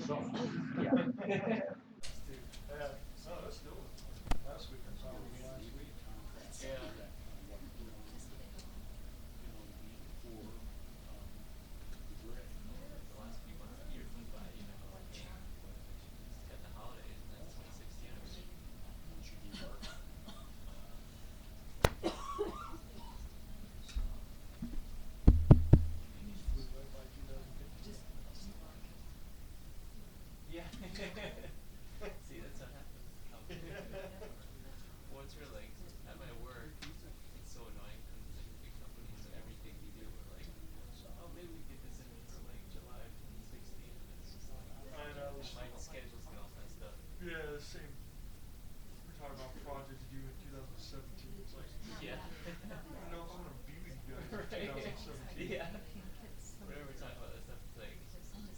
Yeah. Yeah. No, that's still last week. I saw it last week. Yeah. The last few months of the year flew by, you know. Just got the holidays and then 2016 already. Flew right by 2015. Yeah. See, that's what happens. Once we're like at my work, it's so annoying because it's like a big company, so everything we do, we're like, oh, maybe we get this in for like July of 2016, and it's just like I know. my schedules get all messed up. Yeah, the same. We're talking about projects due in 2017. It's like, Yeah. I don't even know if I'm gonna be with you guys in Right. 2017. Yeah. Whenever we're talking about this stuff, it's like,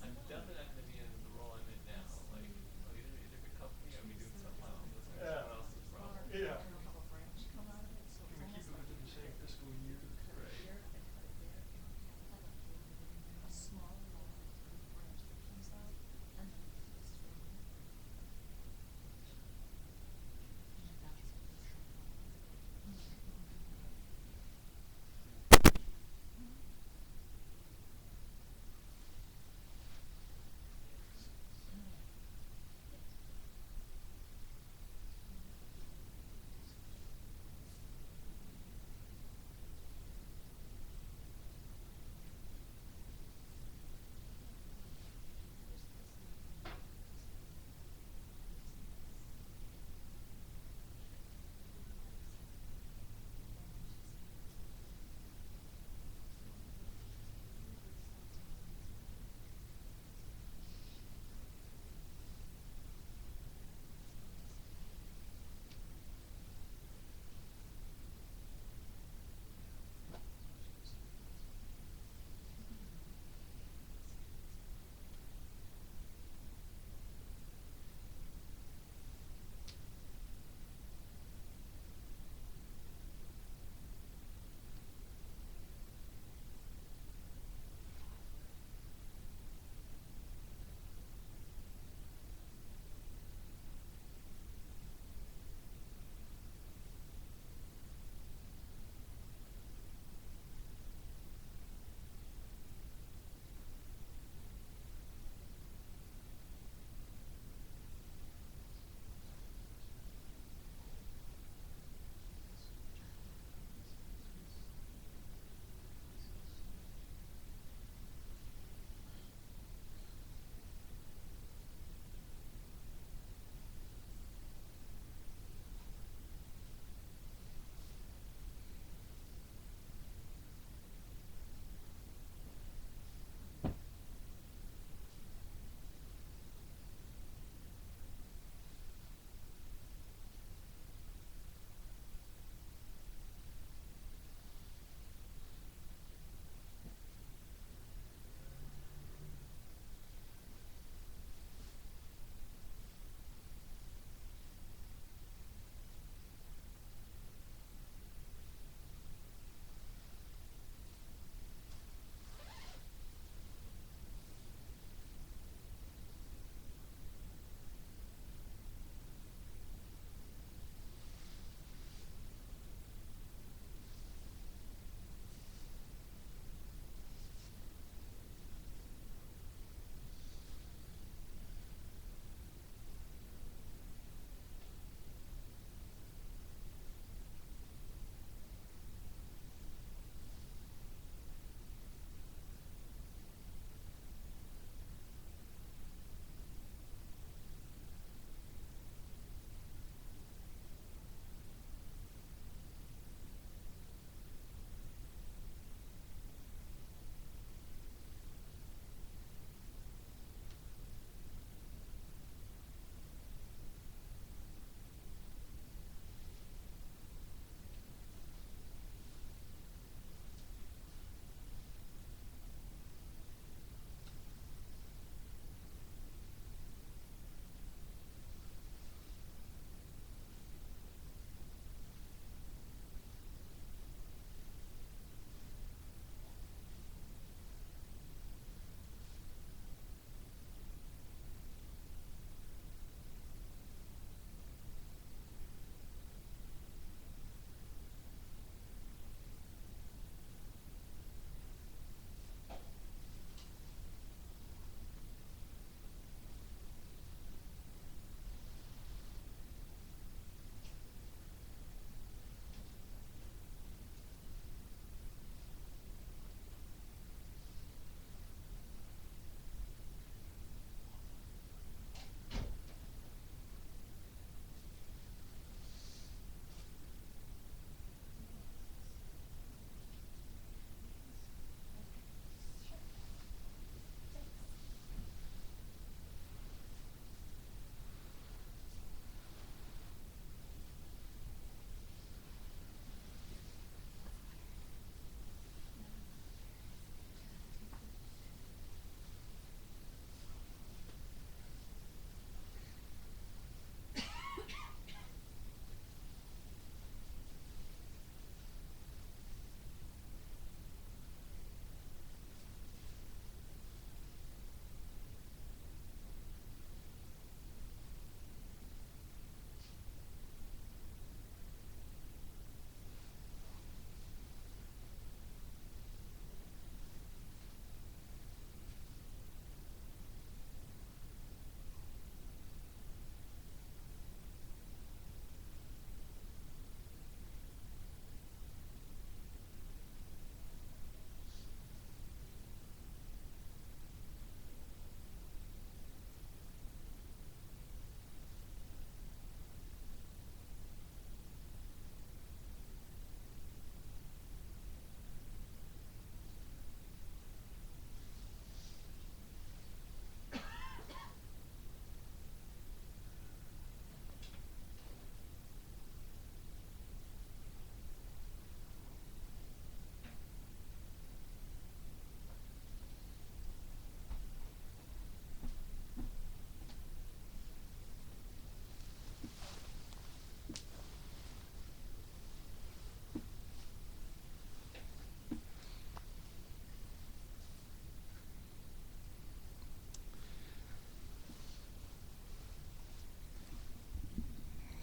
I'm definitely not going to be in the role I'm in now. Like, I'll either be a different company or I'll be doing something else. That's like Yeah. someone else's problem. Yeah. Can we keep it within the same fiscal year? Right.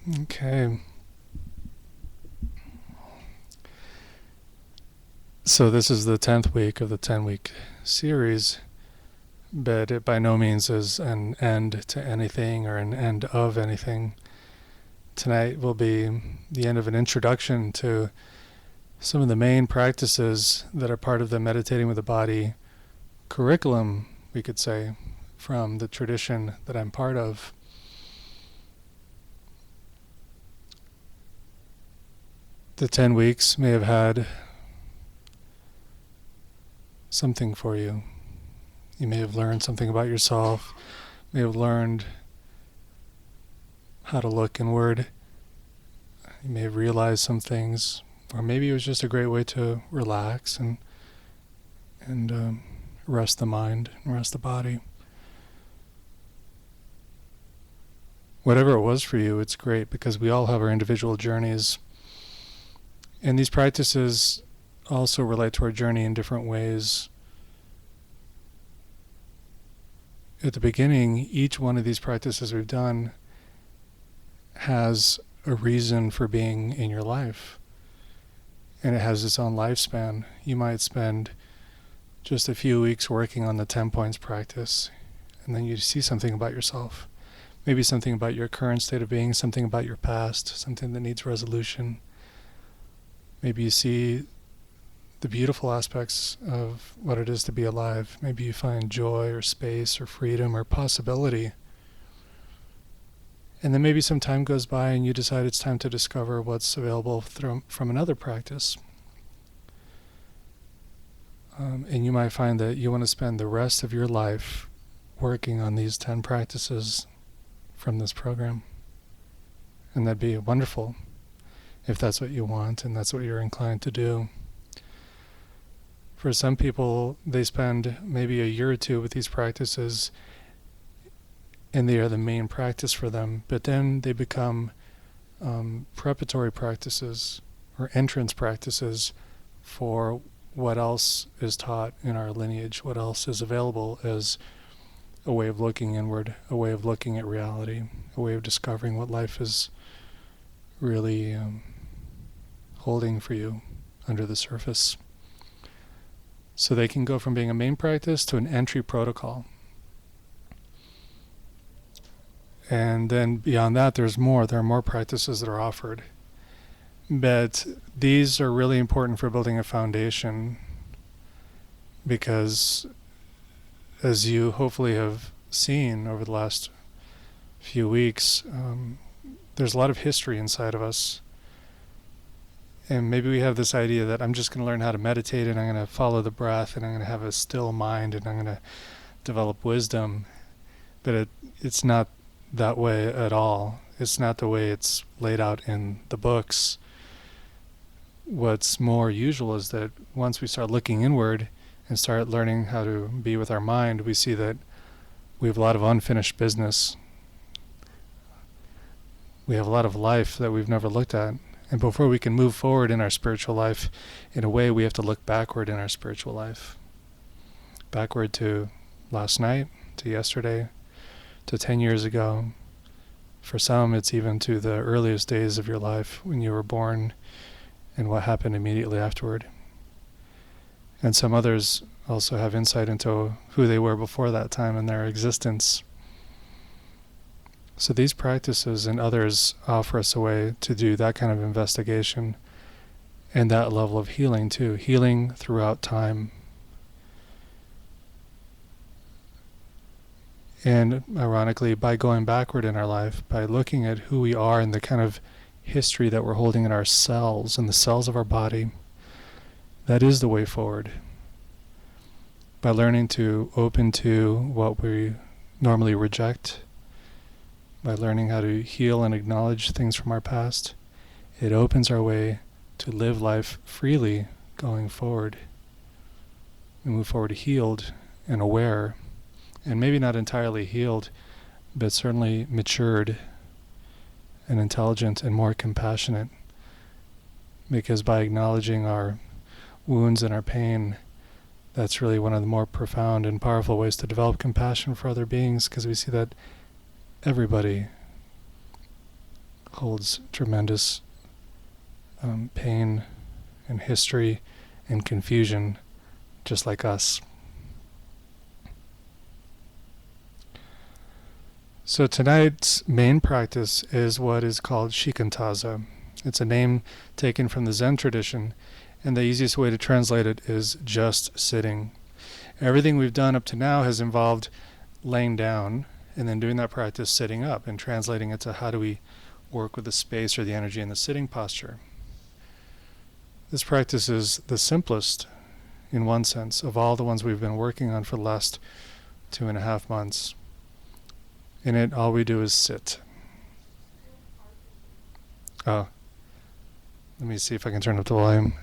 Okay. So this is the 10th week of the 10-week series, but it by no means is an end to anything or an end of anything. Tonight will be the end of an introduction to some of the main practices that are part of the Meditating with the Body curriculum, we could say, from the tradition that I'm part of. The 10 weeks may have had something for you. You may have learned something about yourself, may have learned how to look inward. You may have realized some things, or maybe it was just a great way to relax and rest the mind and rest the body. Whatever it was for you, it's great because we all have our individual journeys. And these practices also relate to our journey in different ways. At the beginning, each one of these practices we've done has a reason for being in your life. And it has its own lifespan. You might spend just a few weeks working on the 10 points practice, and then you see something about yourself. Maybe something about your current state of being, something about your past, something that needs resolution. Maybe you see the beautiful aspects of what it is to be alive. Maybe you find joy or space or freedom or possibility. And then maybe some time goes by and you decide it's time to discover what's available from another practice. And you might find that you want to spend the rest of your life working on these 10 practices from this program. And that'd be wonderful if that's what you want and that's what you're inclined to do. For some people, they spend maybe a year or two with these practices and they are the main practice for them, but then they become preparatory practices or entrance practices for what else is taught in our lineage, what else is available as a way of looking inward, a way of looking at reality, a way of discovering what life is really holding for you under the surface. So they can go from being a main practice to an entry protocol. And then beyond that, there are more practices that are offered. But these are really important for building a foundation because, as you hopefully have seen over the last few weeks, there's a lot of history inside of us. And maybe we have this idea that I'm just going to learn how to meditate and I'm going to follow the breath and I'm going to have a still mind and I'm going to develop wisdom. But it's not that way at all. It's not the way it's laid out in the books. What's more usual is that once we start looking inward and start learning how to be with our mind, we see that we have a lot of unfinished business. We have a lot of life that we've never looked at. And before we can move forward in our spiritual life, in a way we have to look backward in our spiritual life. Backward to last night, to yesterday, to 10 years ago. For some, it's even to the earliest days of your life when you were born and what happened immediately afterward. And some others also have insight into who they were before that time in their existence. So these practices and others offer us a way to do that kind of investigation and that level of healing too, healing throughout time. And ironically, by going backward in our life, by looking at who we are and the kind of history that we're holding in our cells, in the cells of our body, that is the way forward. By learning to open to what we normally reject, by learning how to heal and acknowledge things from our past, it opens our way to live life freely going forward. We move forward healed and aware, and maybe not entirely healed, but certainly matured and intelligent and more compassionate. Because by acknowledging our wounds and our pain, that's really one of the more profound and powerful ways to develop compassion for other beings, because we see that everybody holds tremendous pain and history and confusion, just like us. So tonight's main practice is what is called shikantaza. It's a name taken from the Zen tradition, and the easiest way to translate it is just sitting. Everything we've done up to now has involved laying down and then doing that practice sitting up and translating it to how do we work with the space or the energy in the sitting posture. This practice is the simplest, in one sense, of all the ones we've been working on for the last 2.5 months. In it, all we do is sit. Oh, let me see if I can turn up the volume.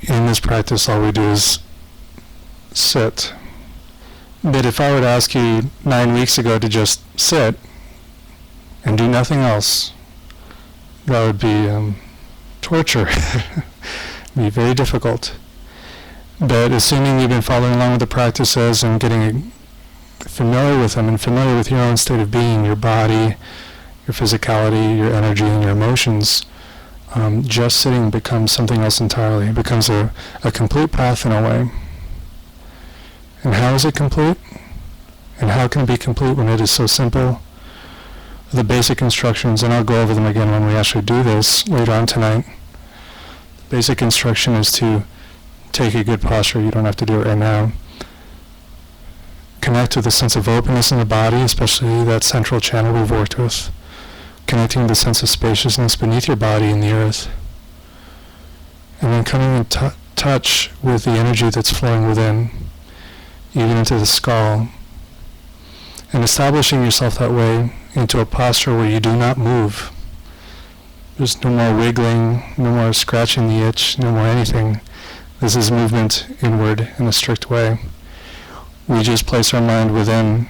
In this practice, all we do is sit. But if I were to ask you 9 weeks ago to just sit and do nothing else, that would be torture. Be very difficult. But assuming you've been following along with the practices and getting familiar with them and familiar with your own state of being, your body, your physicality, your energy, and your emotions, just sitting becomes something else entirely. It becomes a complete path in a way. And how is it complete? And how can it be complete when it is so simple? The basic instructions, and I'll go over them again when we actually do this later on tonight. The basic instruction is to take a good posture. You don't have to do it right now. Connect with the sense of openness in the body, especially that central channel we've worked with. Connecting with the sense of spaciousness beneath your body in the earth. And then coming in touch with the energy that's flowing within, even into the skull. And establishing yourself that way into a posture where you do not move. There's no more wiggling, no more scratching the itch, no more anything. This is movement inward in a strict way. We just place our mind within,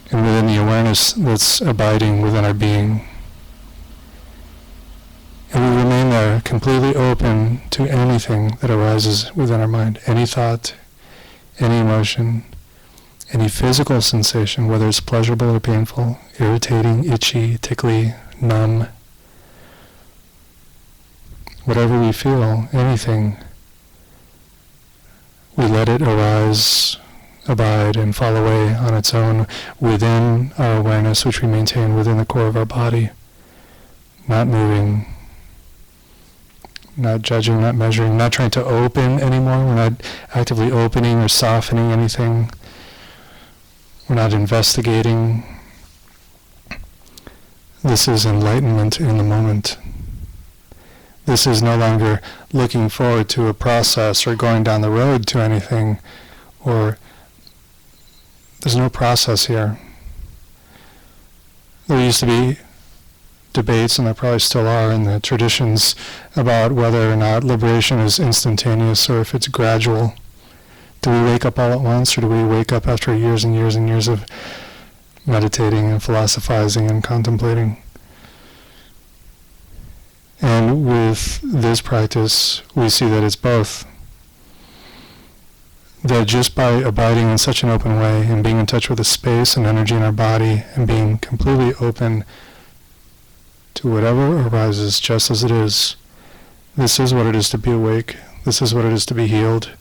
and within the awareness that's abiding within our being. And we remain there, completely open to anything that arises within our mind. Any thought, any emotion, any physical sensation, whether it's pleasurable or painful, irritating, itchy, tickly, numb. Whatever we feel, anything, we let it arise, abide, and fall away on its own within our awareness, which we maintain within the core of our body. Not moving, not judging, not measuring, not trying to open anymore. We're not actively opening or softening anything. We're not investigating. This is enlightenment in the moment. This is no longer looking forward to a process or going down the road to anything, or there's no process here. There used to be debates, and there probably still are in the traditions, about whether or not liberation is instantaneous or if it's gradual. Do we wake up all at once, or do we wake up after years and years and years of meditating and philosophizing and contemplating? And with this practice, we see that it's both. That just by abiding in such an open way and being in touch with the space and energy in our body and being completely open to whatever arises just as it is, this is what it is to be awake. This is what it is to be healed.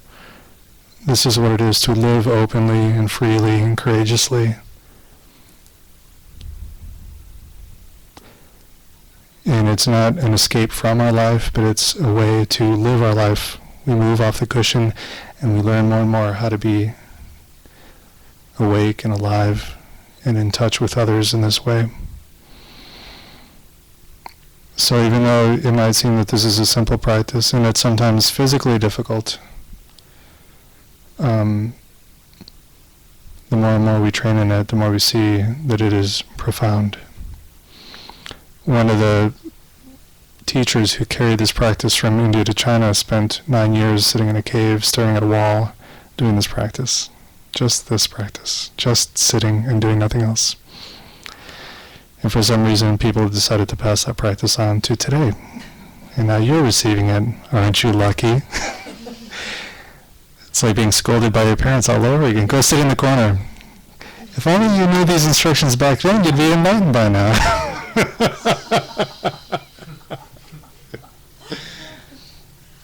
This is what it is to live openly and freely and courageously. And it's not an escape from our life, but it's a way to live our life. We move off the cushion and we learn more and more how to be awake and alive and in touch with others in this way. So even though it might seem that this is a simple practice and it's sometimes physically difficult, the more and more we train in it, the more we see that it is profound. One of the teachers who carried this practice from India to China spent 9 years sitting in a cave, staring at a wall, doing this practice. Just this practice. Just sitting and doing nothing else. And for some reason, people have decided to pass that practice on to today. And now you're receiving it. Aren't you lucky? It's like being scolded by your parents all over again. Go sit in the corner. If only you knew these instructions back then, you'd be enlightened by now.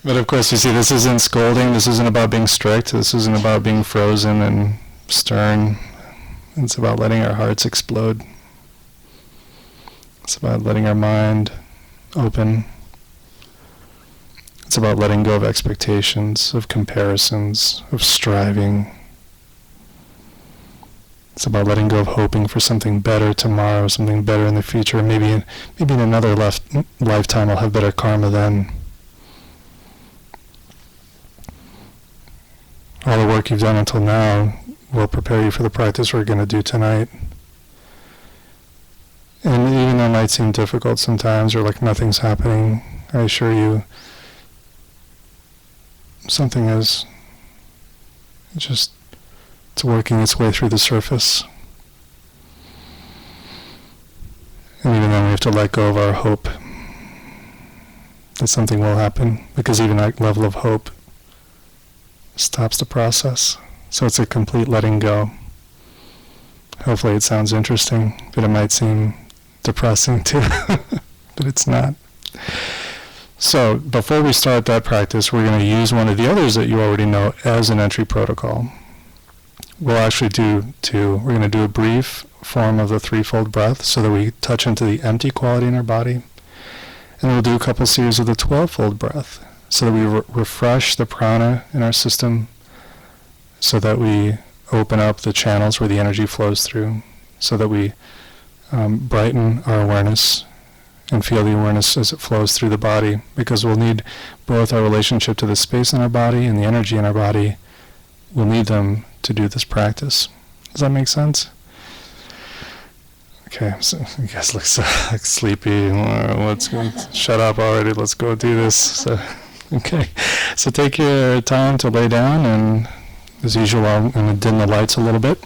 But of course, you see, this isn't scolding. This isn't about being strict. This isn't about being frozen and stern. It's about letting our hearts explode. It's about letting our mind open. It's about letting go of expectations, of comparisons, of striving. It's about letting go of hoping for something better tomorrow, something better in the future. Maybe in another lifetime I'll have better karma then. All the work you've done until now will prepare you for the practice we're going to do tonight. And even though it might seem difficult sometimes, or like nothing's happening, I assure you, something is. It's working its way through the surface. And even then we have to let go of our hope that something will happen, because even that level of hope stops the process. So it's a complete letting go. Hopefully it sounds interesting, but it might seem depressing too, but it's not. So before we start that practice, we're going to use one of the others that you already know as an entry protocol. We'll actually do two. We're going to do a brief form of the threefold breath so that we touch into the empty quality in our body. And we'll do a couple series of the 12-fold breath so that we refresh the prana in our system, so that we open up the channels where the energy flows through, so that we brighten our awareness and feel the awareness as it flows through the body, because we'll need both our relationship to the space in our body and the energy in our body. We'll need them to do this practice. Does that make sense? Okay, so you guys look so sleepy. Let's go. Shut up already. Let's go do this. So, okay, so take your time to lay down, and as usual, I'm going to dim the lights a little bit.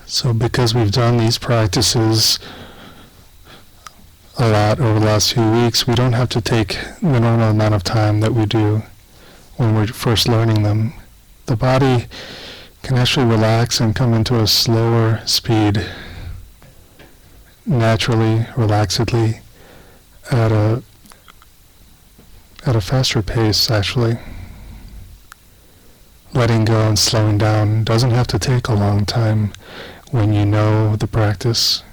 So because we've done these practices a lot over the last few weeks, we don't have to take the normal amount of time that we do when we're first learning them. The body can actually relax and come into a slower speed, naturally, relaxedly, at a faster pace, actually. Letting go and slowing down doesn't have to take a long time when you know the practice.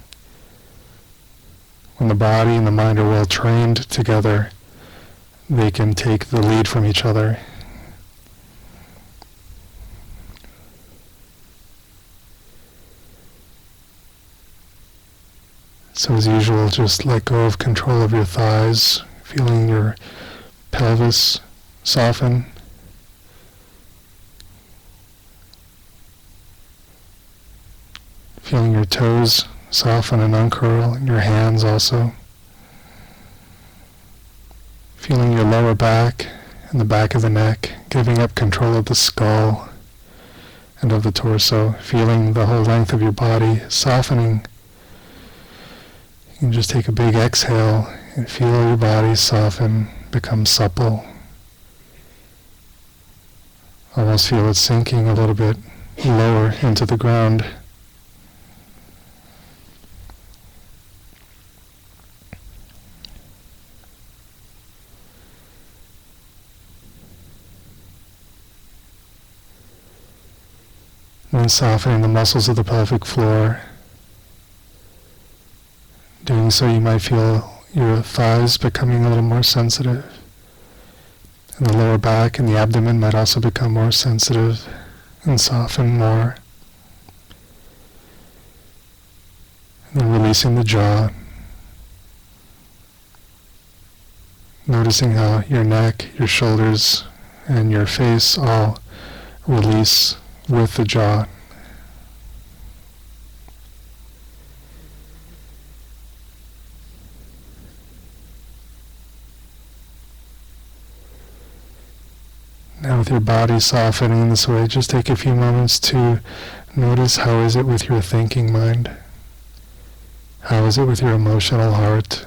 When the body and the mind are well trained together, they can take the lead from each other. So as usual, just let go of control of your thighs, feeling your pelvis soften. Feeling your toes soften and uncurl, and your hands also. Feeling your lower back and the back of the neck, giving up control of the skull and of the torso. Feeling the whole length of your body softening. You can just take a big exhale and feel your body soften, become supple. Almost feel it sinking a little bit lower into the ground. And then softening the muscles of the pelvic floor. Doing so, you might feel your thighs becoming a little more sensitive. And the lower back and the abdomen might also become more sensitive and soften more. And then releasing the jaw. Noticing how your neck, your shoulders, and your face all release with the jaw. Now with your body softening this way, just take a few moments to notice how is it with your thinking mind? How is it with your emotional heart?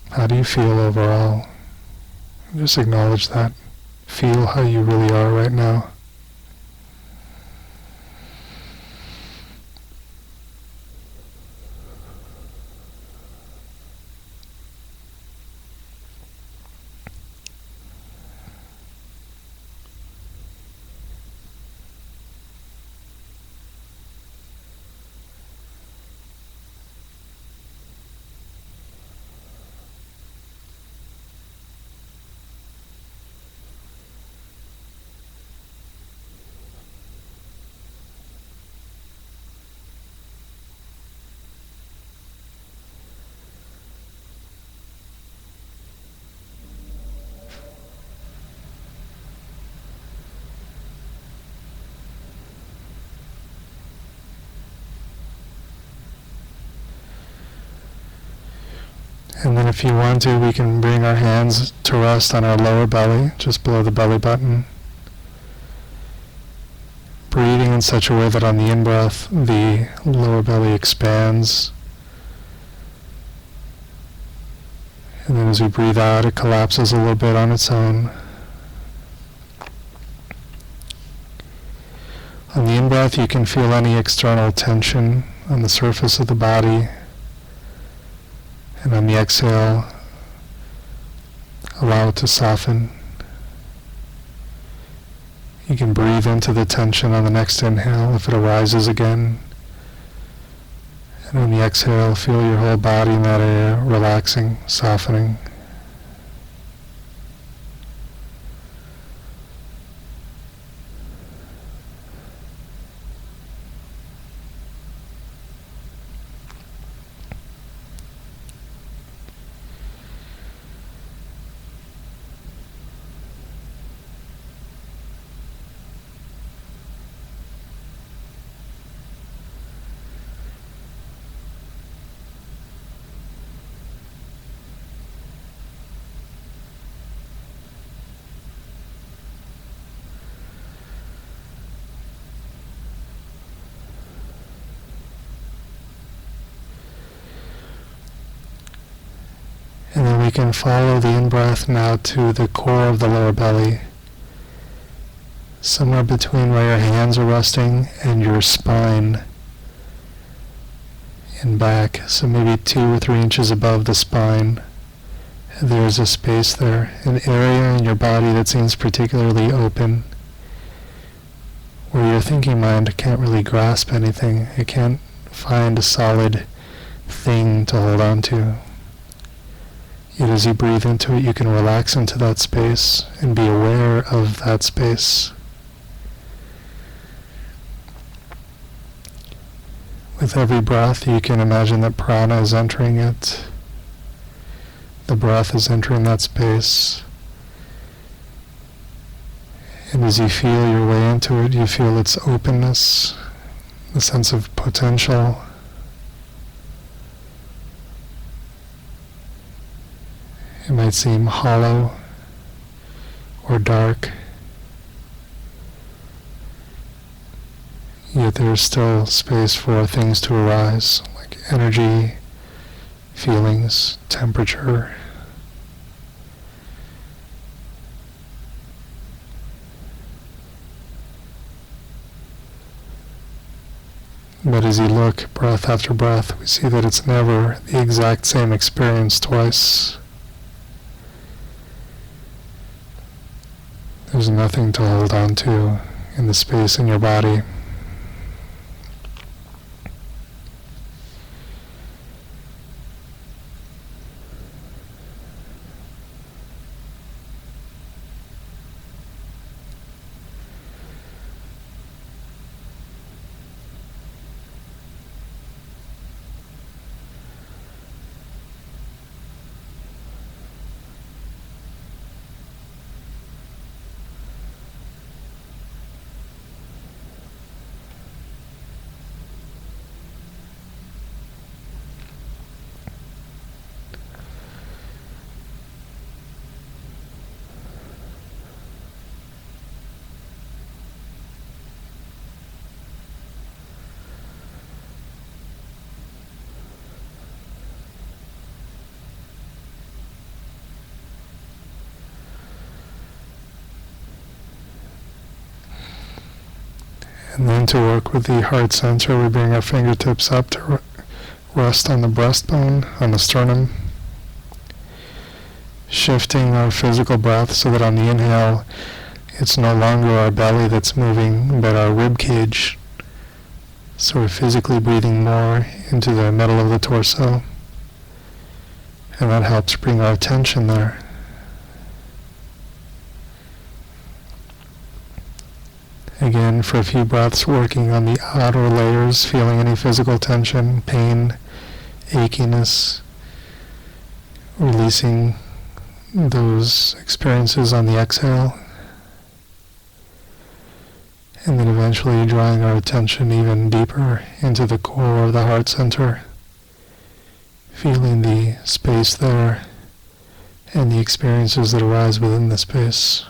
How do you feel overall? Just acknowledge that. Feel how you really are right now. And then if you want to, we can bring our hands to rest on our lower belly, just below the belly button. Breathing in such a way that on the in-breath, the lower belly expands. And then as we breathe out, it collapses a little bit on its own. On the in-breath, you can feel any external tension on the surface of the body. And on the exhale, allow it to soften. You can breathe into the tension on the next inhale if it arises again. And on the exhale, feel your whole body in that area relaxing, softening. And then we can follow the in-breath now to the core of the lower belly, somewhere between where your hands are resting and your spine and back, so maybe 2 or 3 inches above the spine. There's a space there, an area in your body that seems particularly open, where your thinking mind can't really grasp anything. It can't find a solid thing to hold on to. Yet as you breathe into it, you can relax into that space and be aware of that space. With every breath, you can imagine that prana is entering it. The breath is entering that space. And as you feel your way into it, you feel its openness, the sense of potential. It might seem hollow or dark, yet there is still space for things to arise, like energy, feelings, temperature. But as you look breath after breath, we see that it's never the exact same experience twice. There's nothing to hold on to in the space in your body. And then to work with the heart center, we bring our fingertips up to rest on the breastbone, on the sternum, shifting our physical breath so that on the inhale, it's no longer our belly that's moving, but our rib cage. So we're physically breathing more into the middle of the torso, and that helps bring our attention there. Again, for a few breaths, working on the outer layers, feeling any physical tension, pain, achiness, releasing those experiences on the exhale, and then eventually drawing our attention even deeper into the core of the heart center, feeling the space there and the experiences that arise within the space.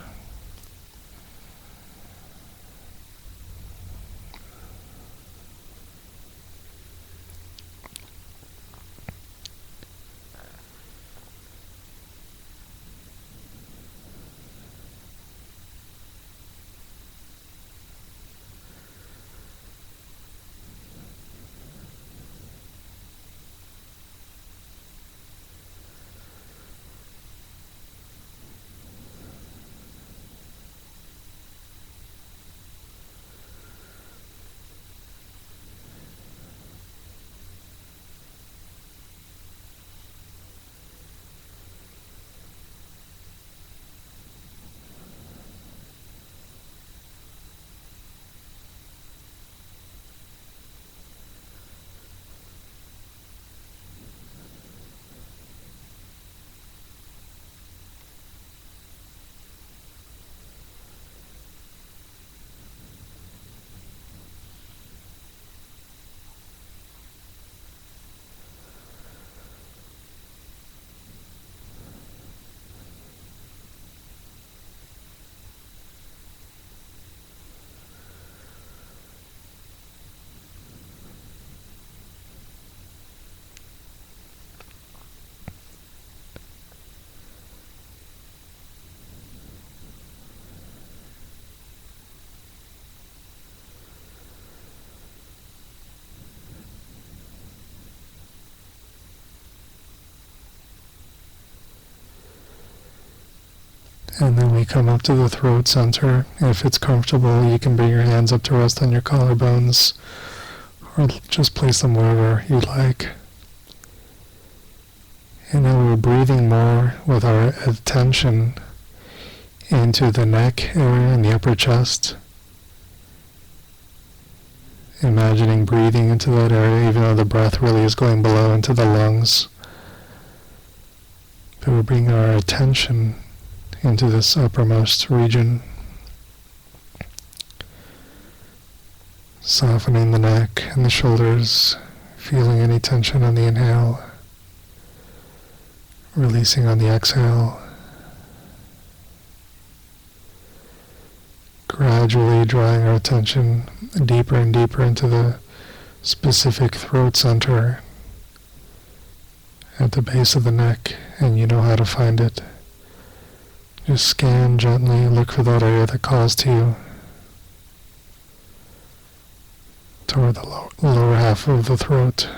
And then we come up to the throat center. If it's comfortable, you can bring your hands up to rest on your collarbones, or just place them wherever you like. And then we're breathing more with our attention into the neck area and the upper chest. Imagining breathing into that area, even though the breath really is going below into the lungs. But we bring our attention into this uppermost region, softening the neck and the shoulders, feeling any tension on the inhale, releasing on the exhale, gradually drawing our attention deeper and deeper into the specific throat center at the base of the neck, and you know how to find it. Just scan gently, look for that area that calls to you, toward the lower half of the throat.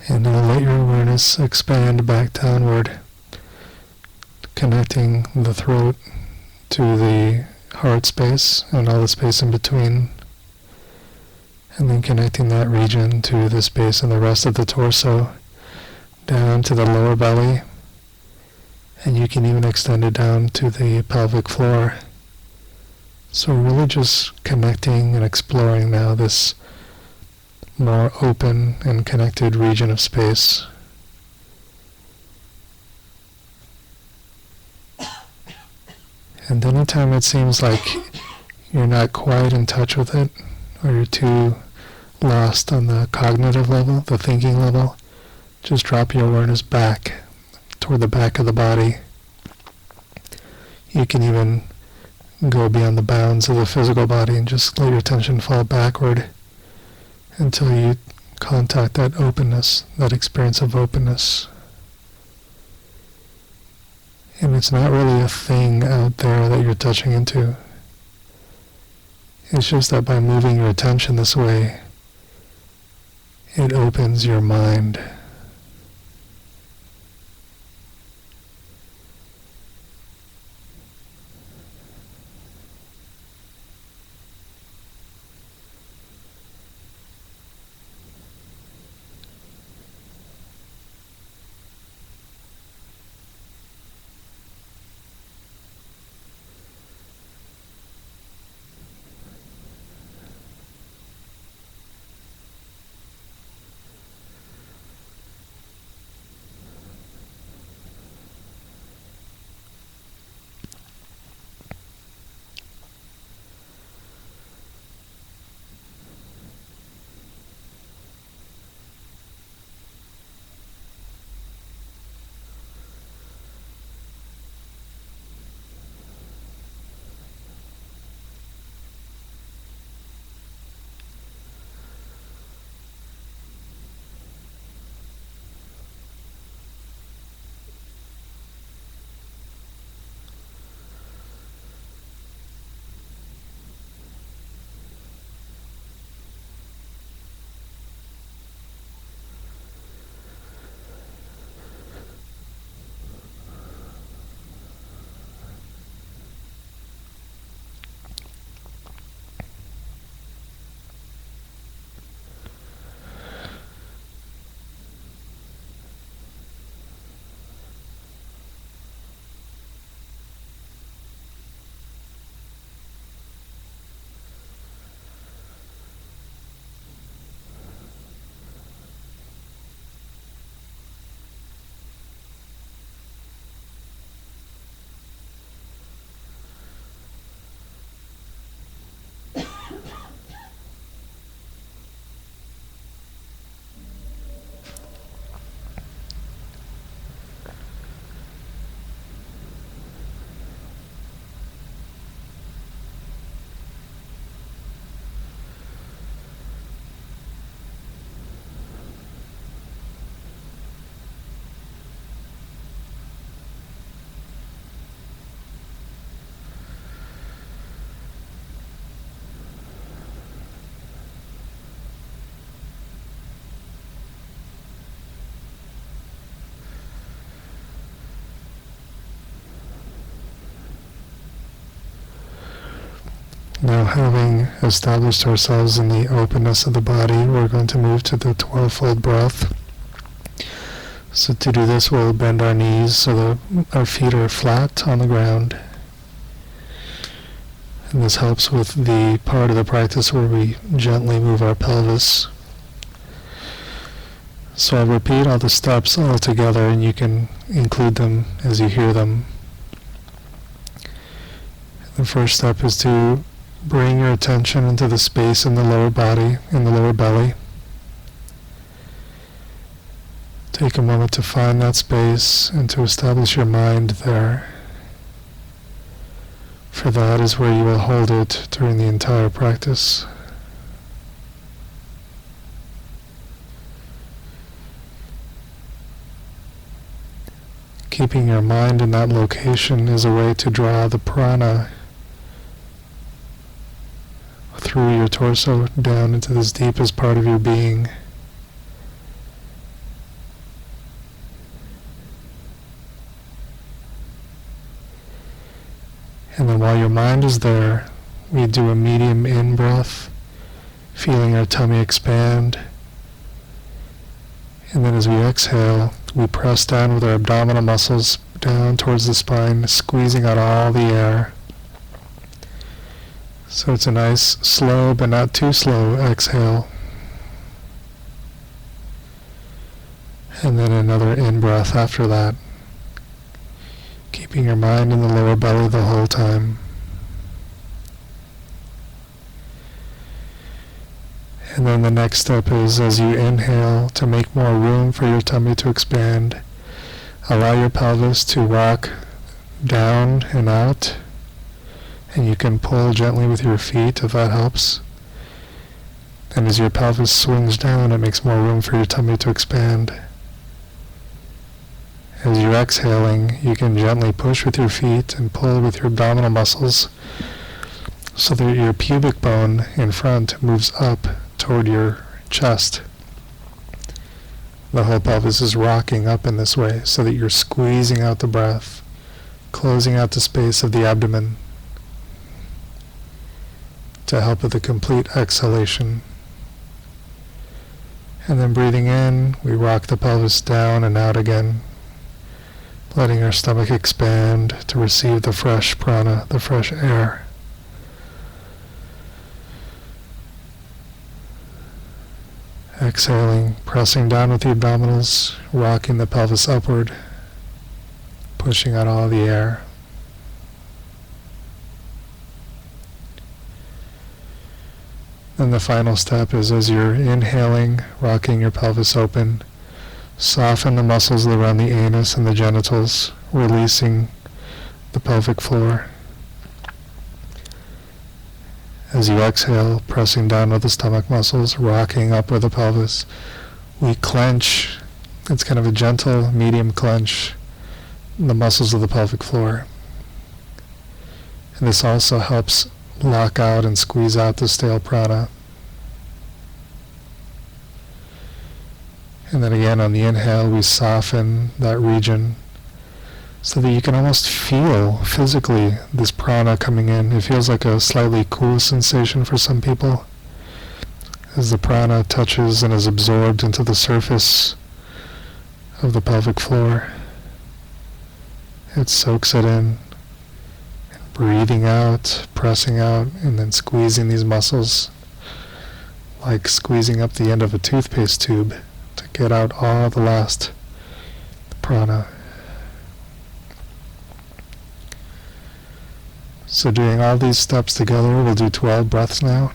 And now let your awareness expand back downward, connecting the throat to the heart space and all the space in between, and then connecting that region to the space in the rest of the torso, down to the lower belly, and you can even extend it down to the pelvic floor. So really just connecting and exploring now this more open and connected region of space. And anytime it seems like you're not quite in touch with it, or you're too lost on the cognitive level, the thinking level, just drop your awareness back toward the back of the body. You can even go beyond the bounds of the physical body and just let your attention fall backward until you contact that openness, that experience of openness. And it's not really a thing out there that you're touching into. It's just that by moving your attention this way, it opens your mind. Now, having established ourselves in the openness of the body, we're going to move to the 12-fold breath. So to do this, we'll bend our knees so that our feet are flat on the ground. And this helps with the part of the practice where we gently move our pelvis. So I'll repeat all the steps all together, and you can include them as you hear them. The first step is to bring your attention into the space in the lower body, in the lower belly. Take a moment to find that space and to establish your mind there. For that is where you will hold it during the entire practice. Keeping your mind in that location is a way to draw the prana through your torso down into this deepest part of your being. mind is there, we do a medium in-breath, feeling our tummy expand. And then as we exhale, we press down with our abdominal muscles down towards the spine, squeezing out all the air. So it's a nice, slow, but not too slow exhale. And then another in-breath after that, keeping your mind in the lower belly the whole time. And then the next step is, as you inhale, to make more room for your tummy to expand, allow your pelvis to rock down and out, and you can pull gently with your feet if that helps. And as your pelvis swings down, it makes more room for your tummy to expand. As you're exhaling, you can gently push with your feet and pull with your abdominal muscles so that your pubic bone in front moves up toward your chest. The whole pelvis is rocking up in this way so that you're squeezing out the breath, closing out the space of the abdomen to help with the complete exhalation. And then breathing in, we rock the pelvis down and out again, letting our stomach expand to receive the fresh prana, the fresh air. Exhaling, pressing down with the abdominals, rocking the pelvis upward, pushing out all the air. Then the final step is, as you're inhaling, rocking your pelvis open, soften the muscles around the anus and the genitals, releasing the pelvic floor. As you exhale, pressing down with the stomach muscles, rocking up with the pelvis, we clench. It's kind of a gentle, medium clench, the muscles of the pelvic floor. And this also helps lock out and squeeze out the stale prana. And then again on the inhale, we soften that region so that you can almost feel physically this prana coming in. It feels like a slightly cool sensation for some people as the prana touches and is absorbed into the surface of the pelvic floor. It soaks it in, and breathing out, pressing out, and then squeezing these muscles like squeezing up the end of a toothpaste tube to get out all the last prana. So doing all these steps together, we'll do 12 breaths now.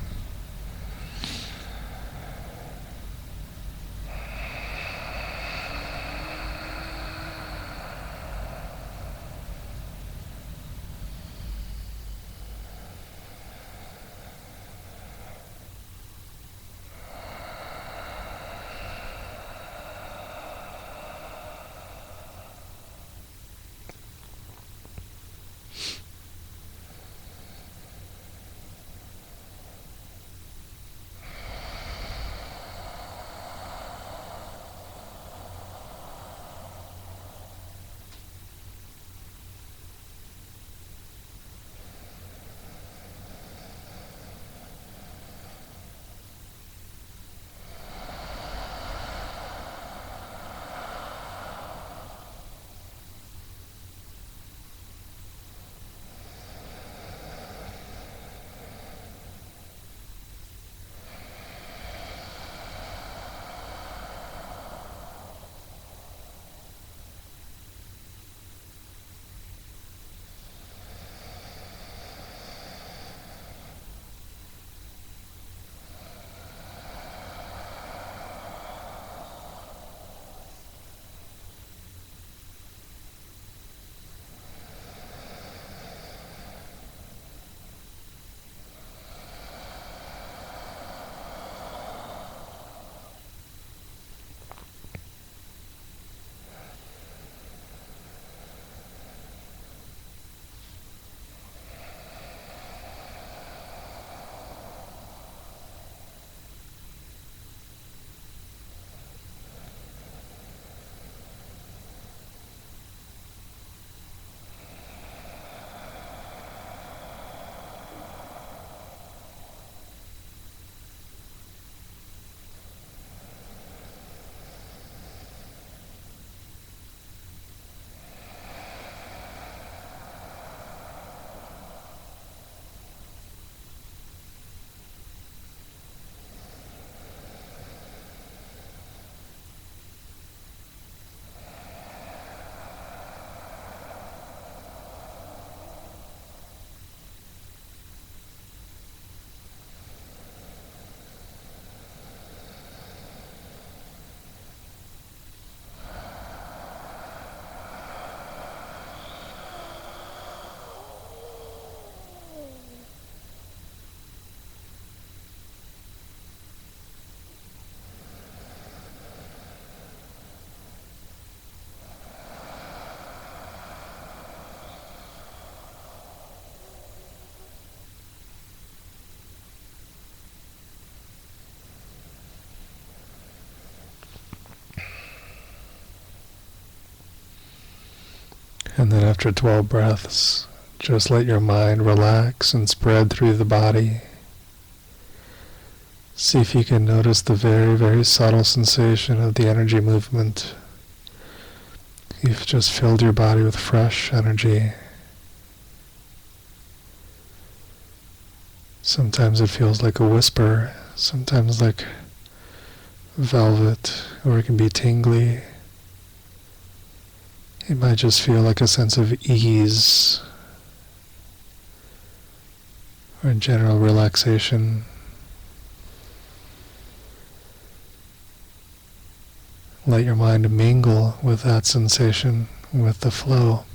And then after 12 breaths, just let your mind relax and spread through the body. See if you can notice the very, very subtle sensation of the energy movement. You've just filled your body with fresh energy. Sometimes it feels like a whisper, sometimes like velvet, or it can be tingly. It might just feel like a sense of ease or general relaxation. Let your mind mingle with that sensation, with the flow.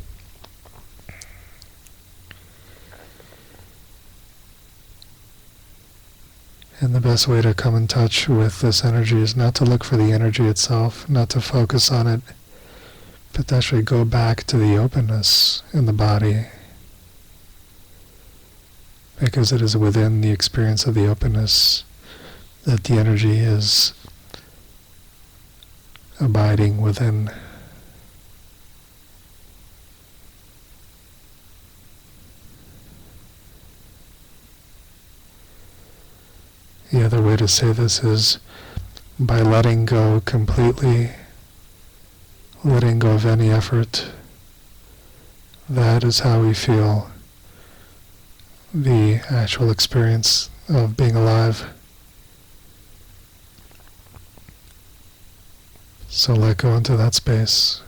And the best way to come in touch with this energy is not to look for the energy itself, not to focus on it, but to actually go back to the openness in the body. Because it is within the experience of the openness that the energy is abiding within. The other way to say this is by letting go completely, letting go of any effort. That is how we feel the actual experience of being alive. So let go into that space.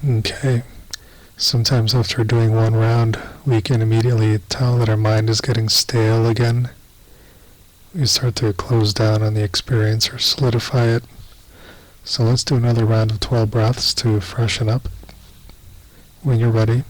Okay. Sometimes after doing one round, we can immediately tell that our mind is getting stale again. We start to close down on the experience or solidify it. So let's do another round of 12 breaths to freshen up. When you're ready.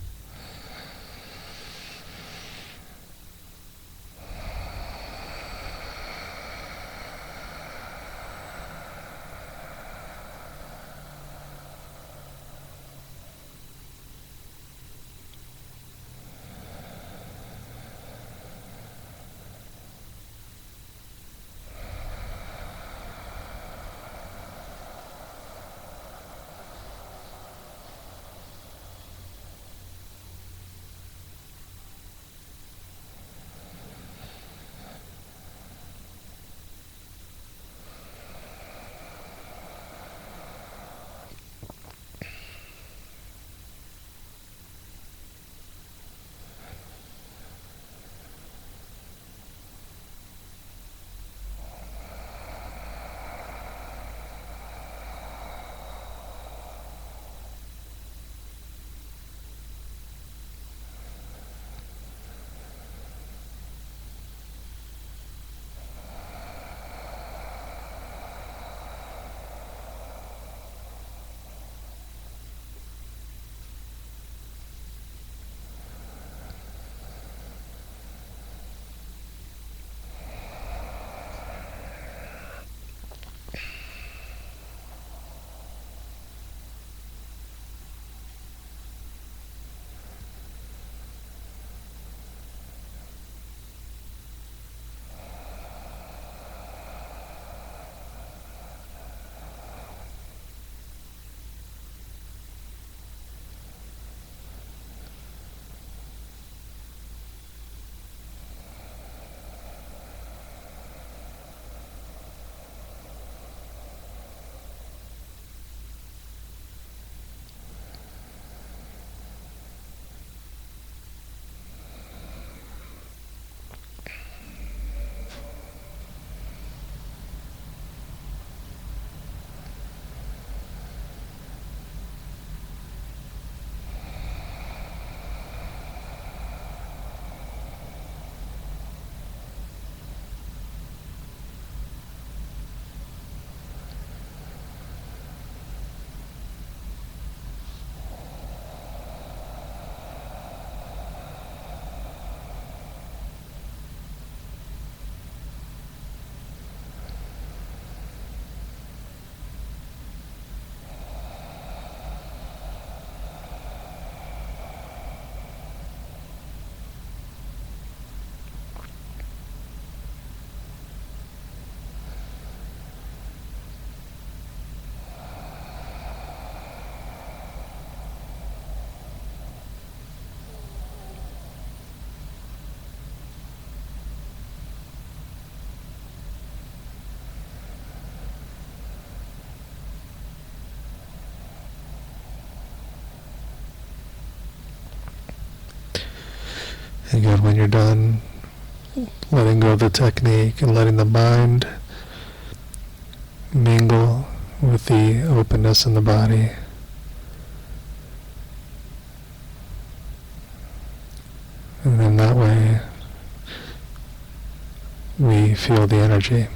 Again, when you're done, letting go of the technique and letting the mind mingle with the openness in the body. And then that way, we feel the energy.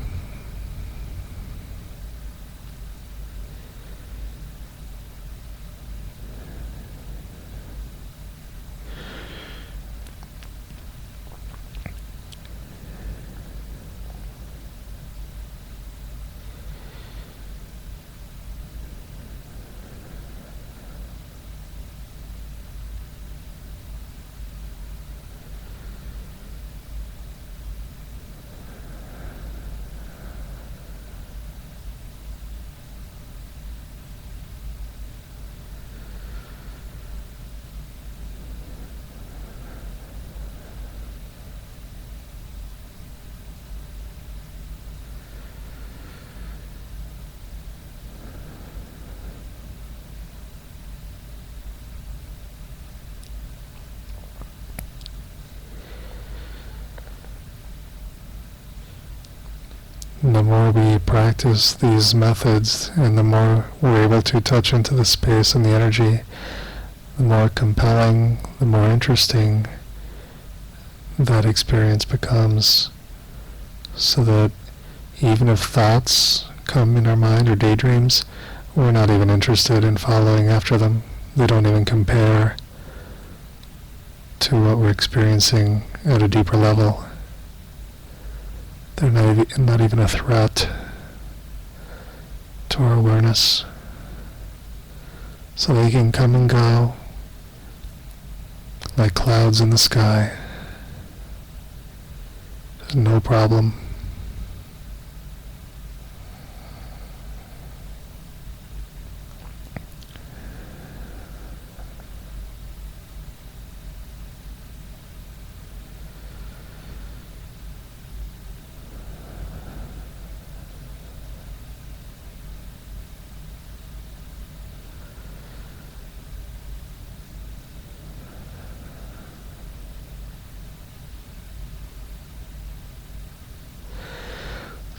The more we practice these methods and the more we're able to touch into the space and the energy, the more compelling, the more interesting that experience becomes. So that even if thoughts come in our mind or daydreams, we're not even interested in following after them. They don't even compare to what we're experiencing at a deeper level. They're not even a threat to our awareness. So they can come and go like clouds in the sky. There's no problem.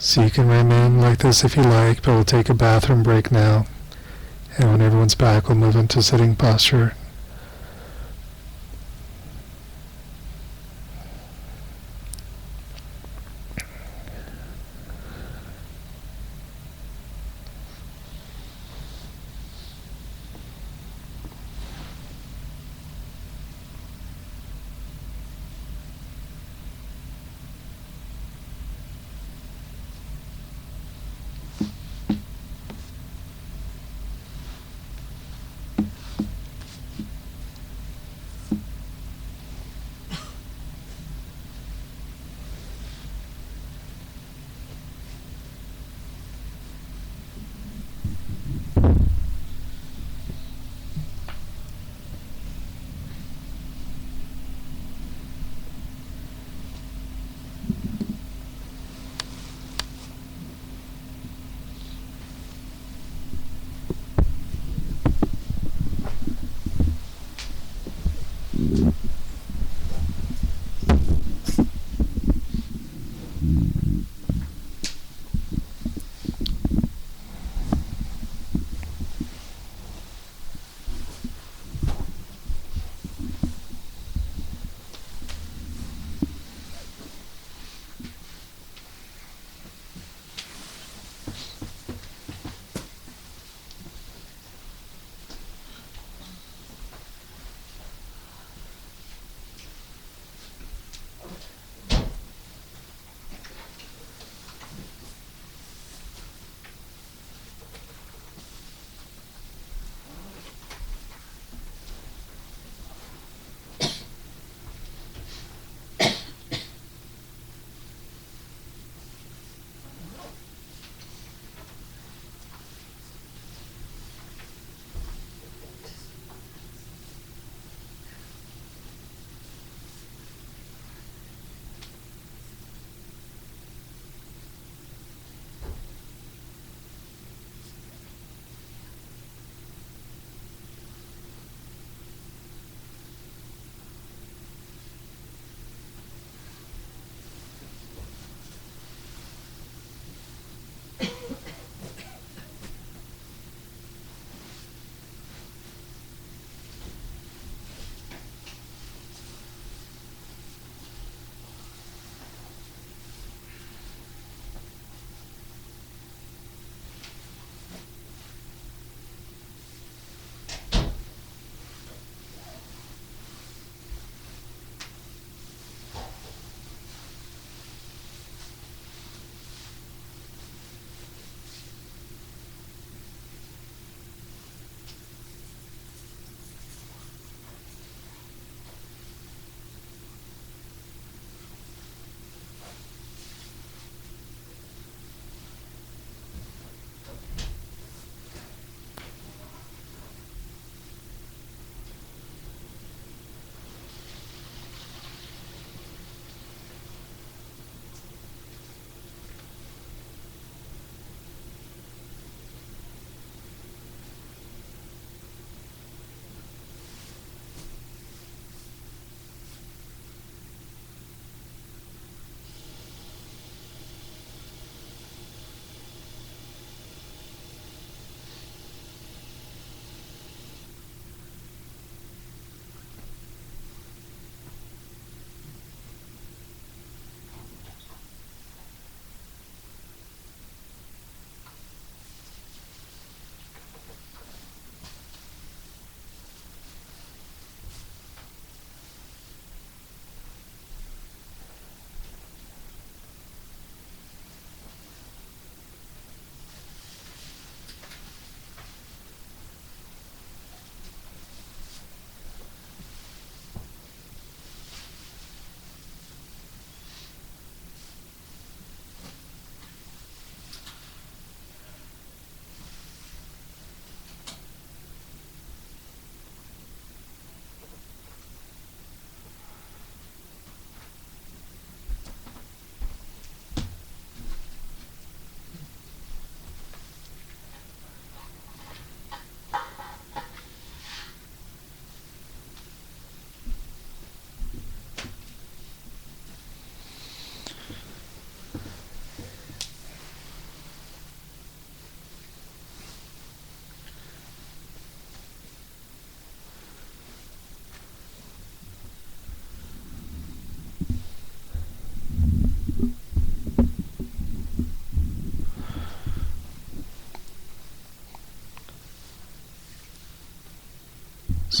So you can remain like this if you like, but we'll take a bathroom break now. And when everyone's back, we'll move into sitting posture.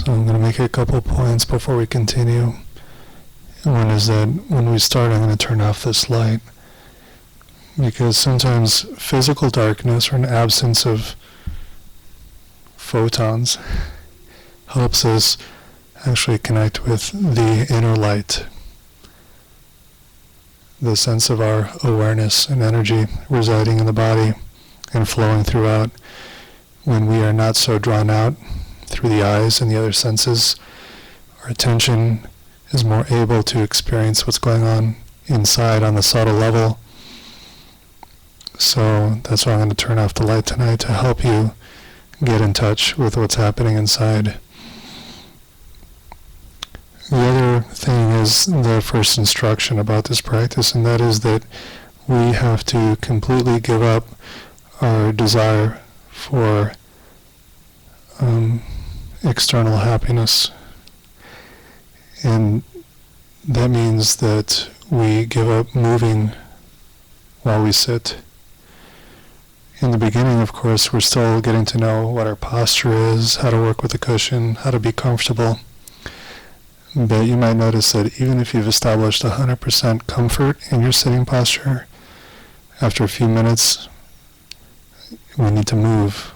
So I'm going to make a couple points before we continue. One is that when we start, I'm going to turn off this light, because sometimes physical darkness or an absence of photons helps us actually connect with the inner light, the sense of our awareness and energy residing in the body and flowing throughout. When we are not so drawn out through the eyes and the other senses, our attention is more able to experience what's going on inside on the subtle level. So that's why I'm going to turn off the light tonight, to help you get in touch with what's happening inside. The other thing is the first instruction about this practice, and that is that we have to completely give up our desire for external happiness. And that means that we give up moving while we sit. In the beginning, of course, we're still getting to know what our posture is, how to work with the cushion, how to be comfortable. But you might notice that even if you've established 100% comfort in your sitting posture, after a few minutes, we need to move.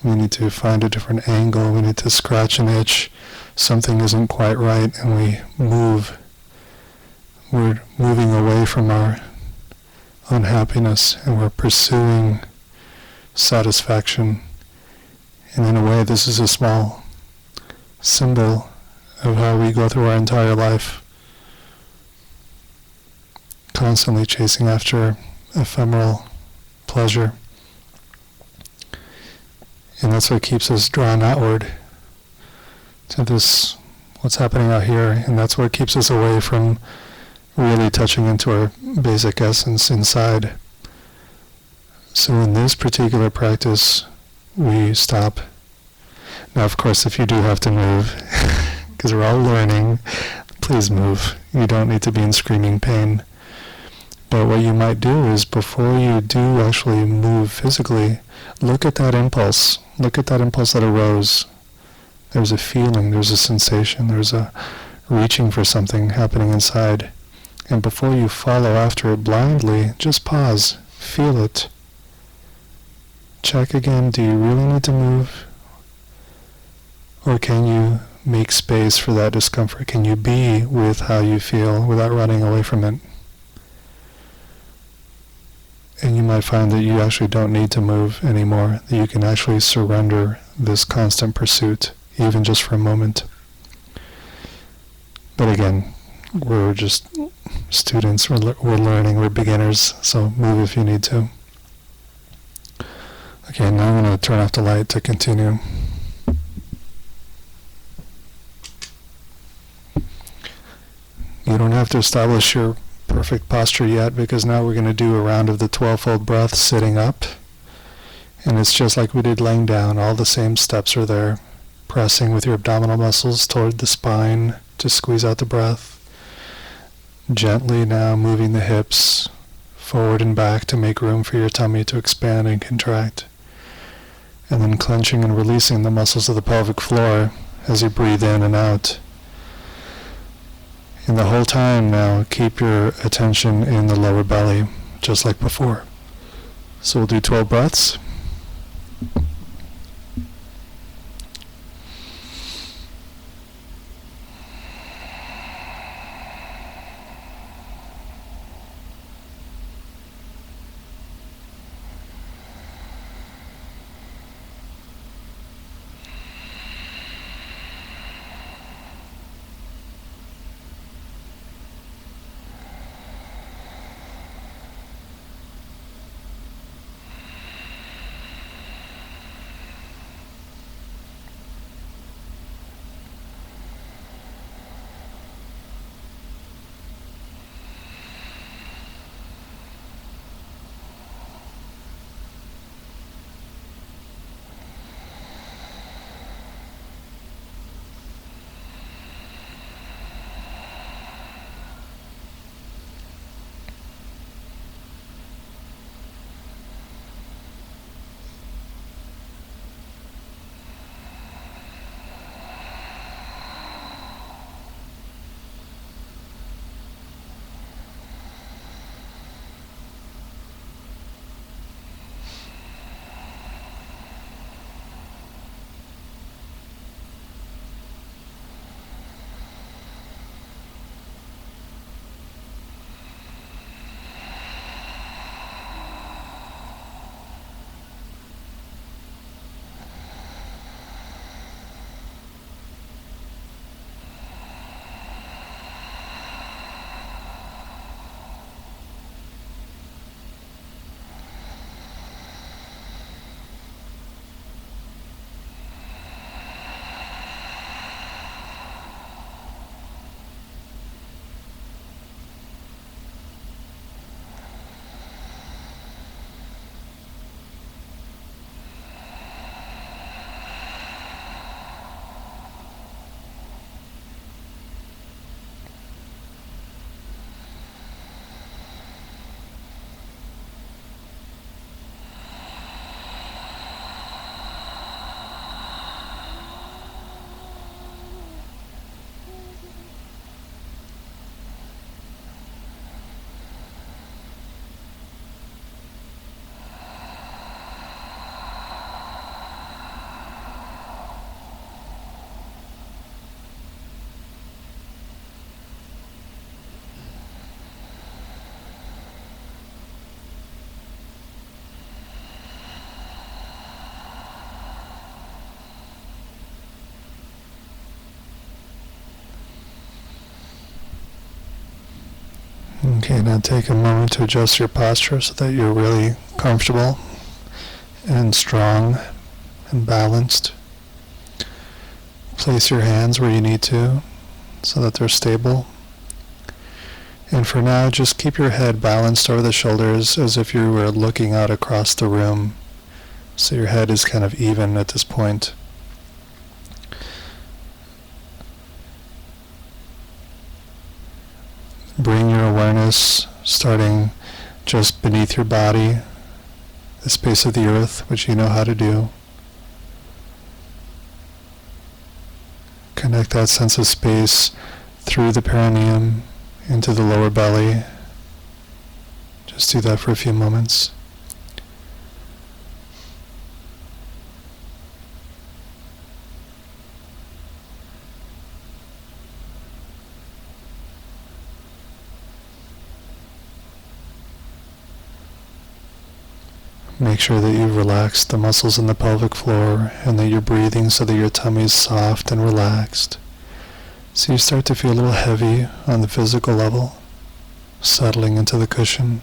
We need to find a different angle. We need to scratch an itch. Something isn't quite right, and we move. We're moving away from our unhappiness, and we're pursuing satisfaction. And in a way, this is a small symbol of how we go through our entire life, constantly chasing after ephemeral pleasure. And that's what keeps us drawn outward to this, what's happening out here, and that's what keeps us away from really touching into our basic essence inside. So in this particular practice, we stop. Now, of course, if you do have to move, because we're all learning, please move. You don't need to be in screaming pain. But what you might do is, before you do actually move physically, look at that impulse. Look at that impulse that arose. There's a feeling, there's a sensation, there's a reaching for something happening inside. And before you follow after it blindly, just pause, feel it. Check again, do you really need to move? Or can you make space for that discomfort? Can you be with how you feel without running away from it? And you might find that you actually don't need to move anymore, that you can actually surrender this constant pursuit, even just for a moment. But again, we're just students, we're learning, we're beginners, so move if you need to. Okay, now I'm going to turn off the light to continue. You don't have to establish your perfect posture yet, because now we're going to do a round of the 12-fold breath sitting up. And it's just like we did laying down. All the same steps are there. Pressing with your abdominal muscles toward the spine to squeeze out the breath. Gently now moving the hips forward and back to make room for your tummy to expand and contract. And then clenching and releasing the muscles of the pelvic floor as you breathe in and out. And the whole time now, keep your attention in the lower belly, just like before. So we'll do 12 breaths. Okay, now take a moment to adjust your posture so that you're really comfortable and strong and balanced. Place your hands where you need to so that they're stable. And for now, just keep your head balanced over the shoulders as if you were looking out across the room. So your head is kind of even at this point. Bring your awareness starting just beneath your body, the space of the earth, which you know how to do. Connect that sense of space through the perineum into the lower belly. Just do that for a few moments. Make sure that you've relaxed the muscles in the pelvic floor and that you're breathing so that your tummy is soft and relaxed. So you start to feel a little heavy on the physical level, settling into the cushion,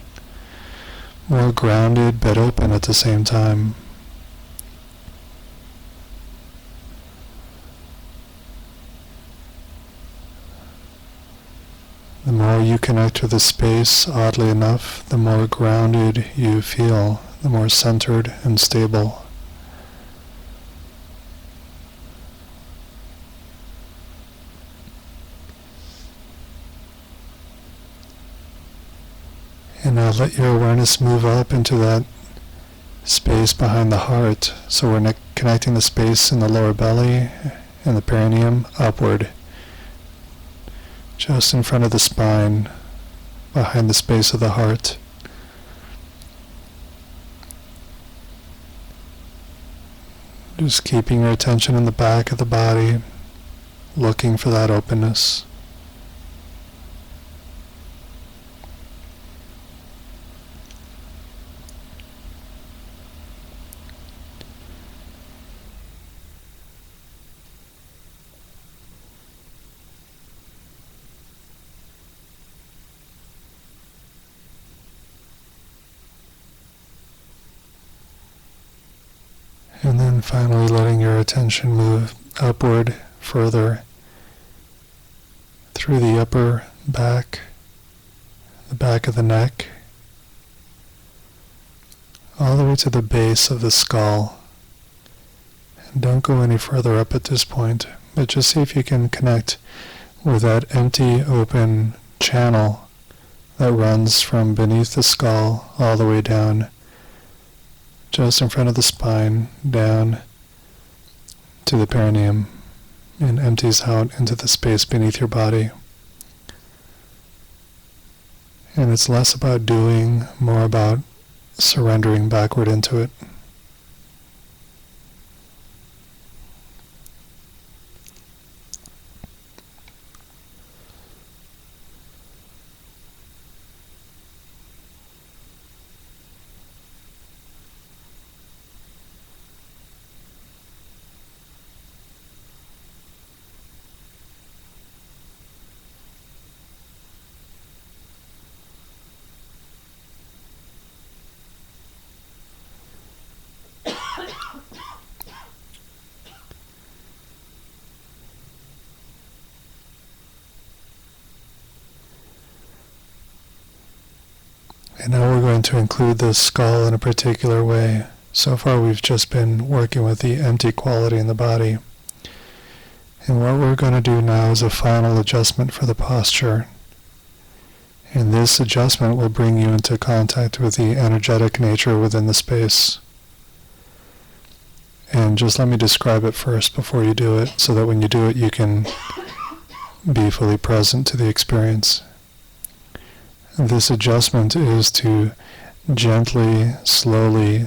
more grounded but open at the same time. The more you connect with the space, oddly enough, the more grounded you feel, the more centered and stable. And now let your awareness move up into that space behind the heart. So we're connecting the space in the lower belly and the perineum upward, just in front of the spine, behind the space of the heart. Just keeping your attention in the back of the body, looking for that openness. And then finally letting your attention move upward further through the upper back, the back of the neck, all the way to the base of the skull. And don't go any further up at this point, but just see if you can connect with that empty, open channel that runs from beneath the skull all the way down, just in front of the spine, down to the perineum, and empties out into the space beneath your body. And it's less about doing, more about surrendering backward into it. And now we're going to include the skull in a particular way. So far we've just been working with the empty quality in the body. And what we're going to do now is a final adjustment for the posture. And this adjustment will bring you into contact with the energetic nature within the space. And just let me describe it first before you do it, so that when you do it you can be fully present to the experience. This adjustment is to gently, slowly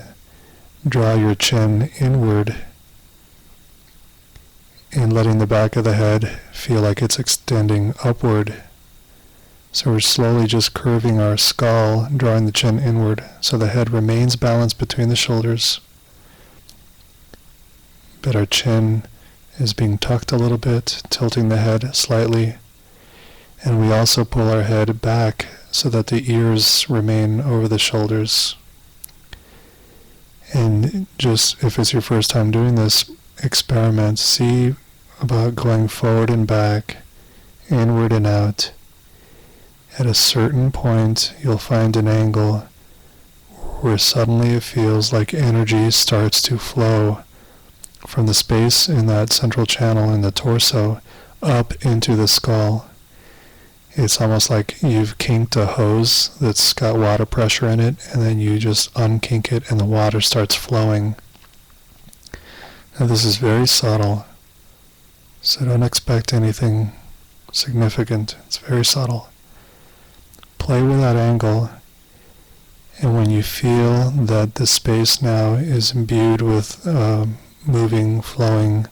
draw your chin inward and letting the back of the head feel like it's extending upward. So we're slowly just curving our skull, drawing the chin inward, so the head remains balanced between the shoulders, but our chin is being tucked a little bit, tilting the head slightly, and we also pull our head back so that the ears remain over the shoulders. And just, if it's your first time doing this experiment, see about going forward and back, inward and out. At a certain point, you'll find an angle where suddenly it feels like energy starts to flow from the space in that central channel in the torso up into the skull. It's almost like you've kinked a hose that's got water pressure in it, and then you just unkink it and the water starts flowing. Now this is very subtle, so don't expect anything significant. It's very subtle. Play with that angle, and when you feel that the space now is imbued with moving, flowing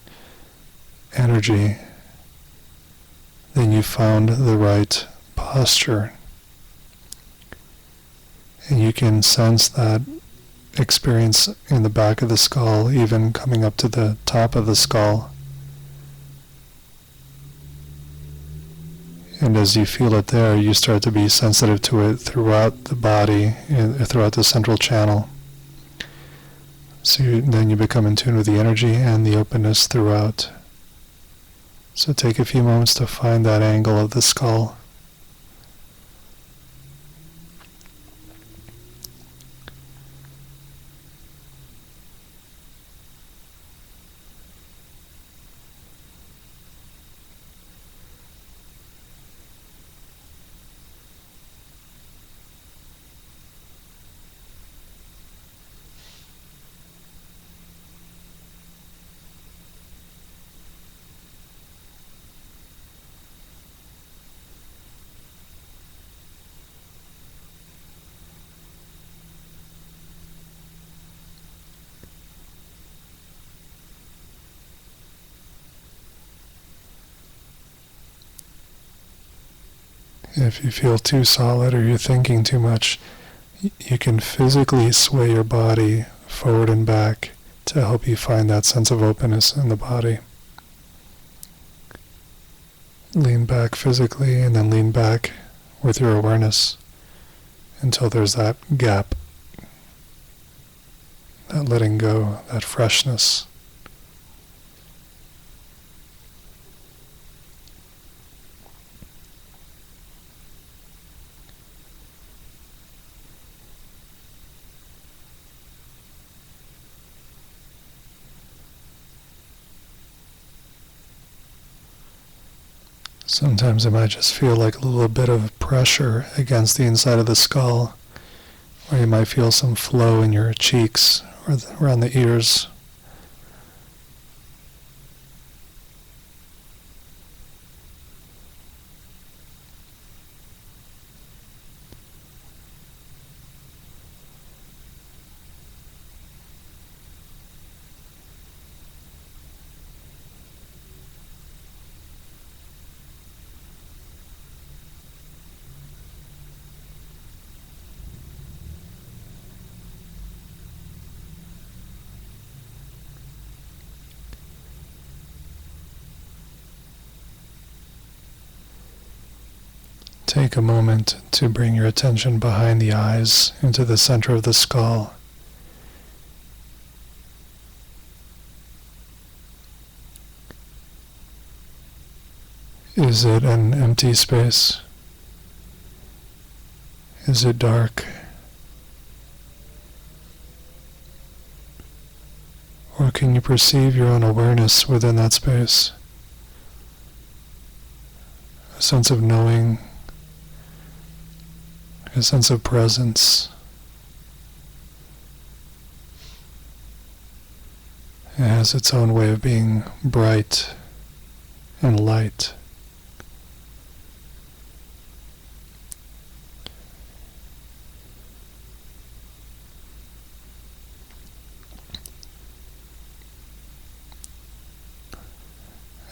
energy, then you found the right posture. And you can sense that experience in the back of the skull, even coming up to the top of the skull. And as you feel it there, you start to be sensitive to it throughout the body, throughout the central channel. So then you become in tune with the energy and the openness throughout. So take a few moments to find that angle of the skull. If you feel too solid or you're thinking too much, you can physically sway your body forward and back to help you find that sense of openness in the body. Lean back physically and then lean back with your awareness until there's that gap, that letting go, that freshness. Sometimes it might just feel like a little bit of pressure against the inside of the skull, or you might feel some flow in your cheeks or around the ears. Take a moment to bring your attention behind the eyes into the center of the skull. Is it an empty space? Is it dark? Or can you perceive your own awareness within that space? A sense of knowing, a sense of presence. It has its own way of being bright and light.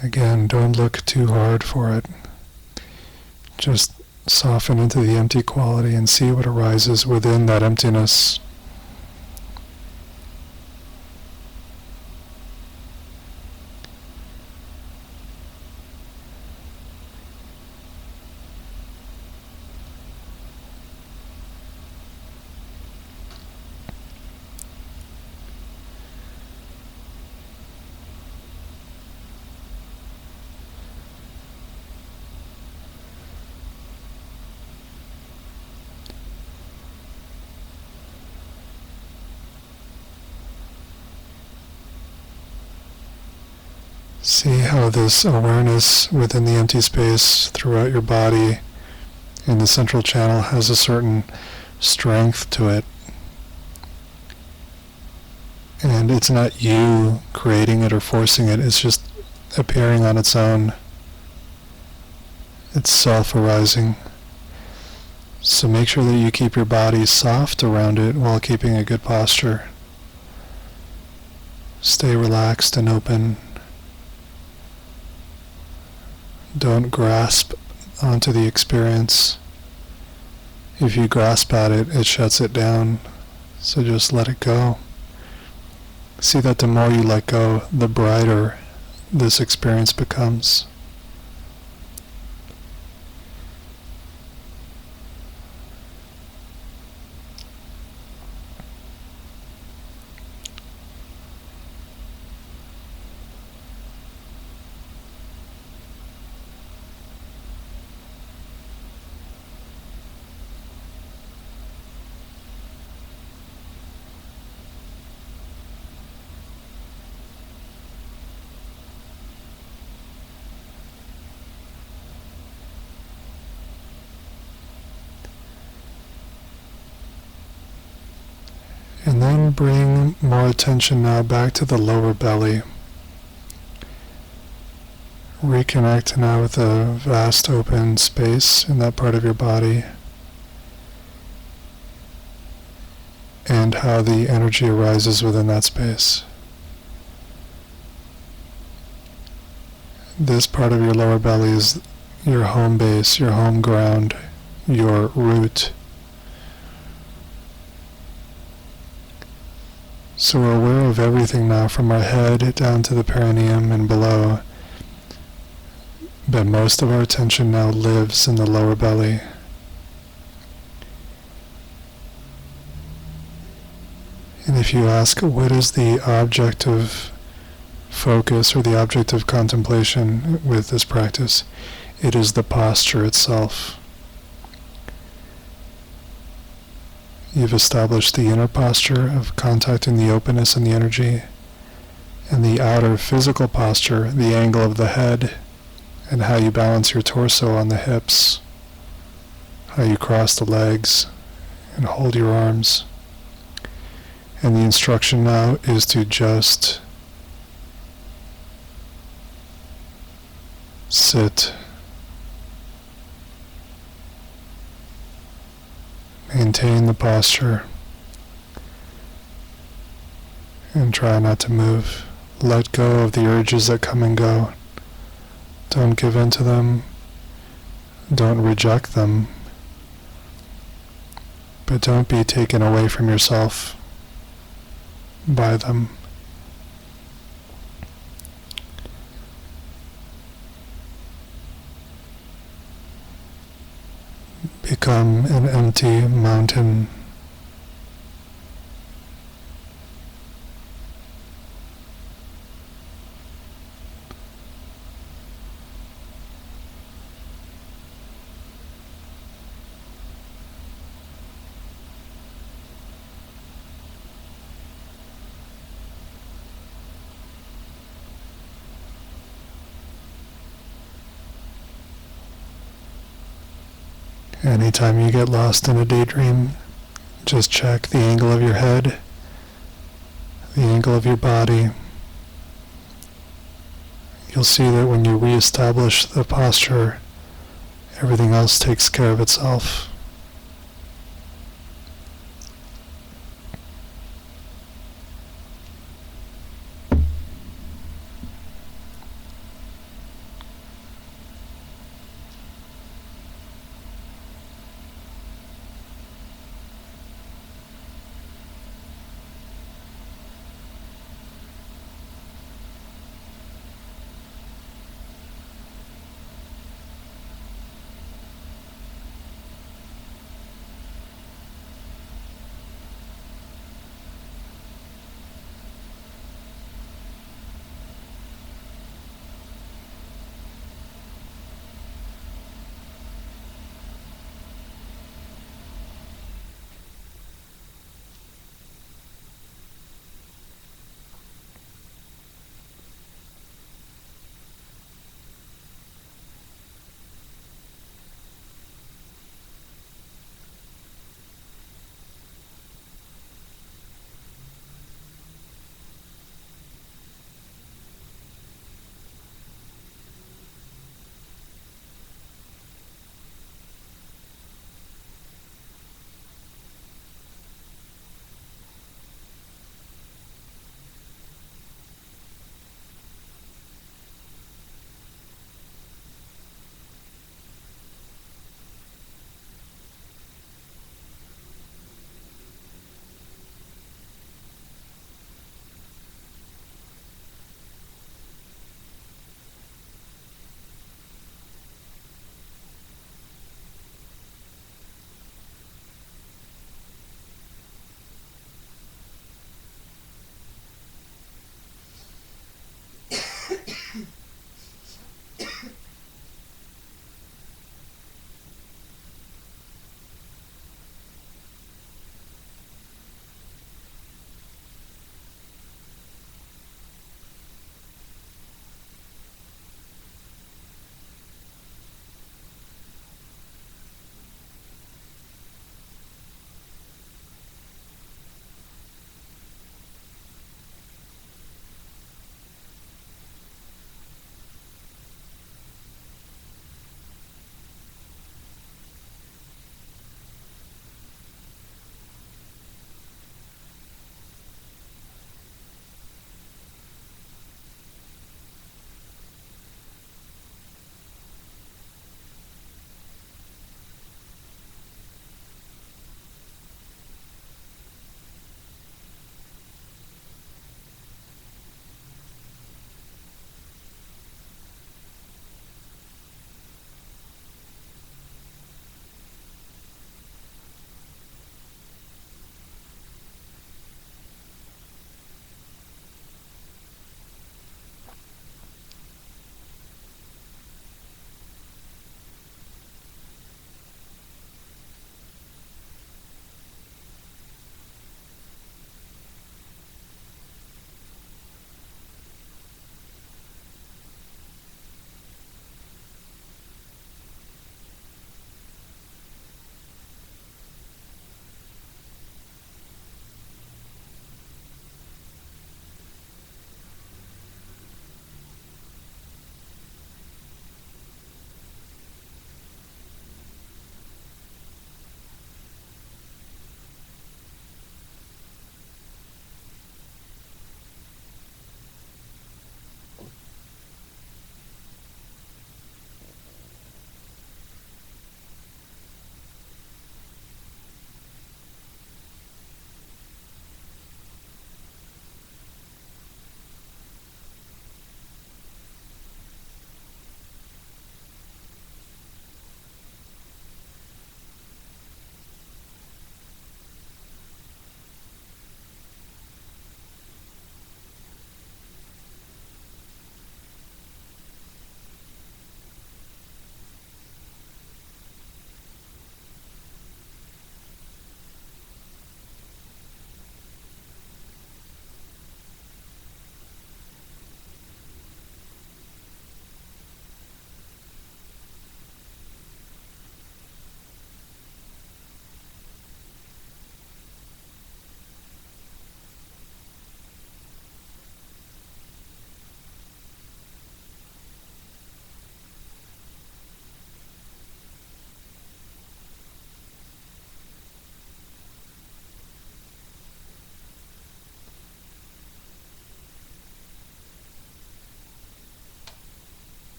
Again, don't look too hard for it. Just soften into the empty quality and see what arises within that emptiness. See how this awareness within the empty space throughout your body in the central channel has a certain strength to it. And it's not you creating it or forcing it, it's just appearing on its own. It's self-arising. So make sure that you keep your body soft around it while keeping a good posture. Stay relaxed and open. Don't grasp onto the experience. If you grasp at it, it shuts it down. So just let it go. See that the more you let go, the brighter this experience becomes. And then bring more attention now back to the lower belly. Reconnect now with the vast open space in that part of your body and how the energy arises within that space. This part of your lower belly is your home base, your home ground, your root. So we're aware of everything now from our head down to the perineum and below. But most of our attention now lives in the lower belly. And if you ask, what is the object of focus or the object of contemplation with this practice? It is the posture itself. You've established the inner posture of contacting the openness and the energy, and the outer physical posture, the angle of the head, and how you balance your torso on the hips, how you cross the legs and hold your arms. And the instruction now is to just sit. Maintain the posture and try not to move. Let go of the urges that come and go. Don't give in to them. Don't reject them. But don't be taken away from yourself by them. Become an empty mountain. Anytime you get lost in a daydream, just check the angle of your head, the angle of your body. You'll see that when you reestablish the posture, everything else takes care of itself.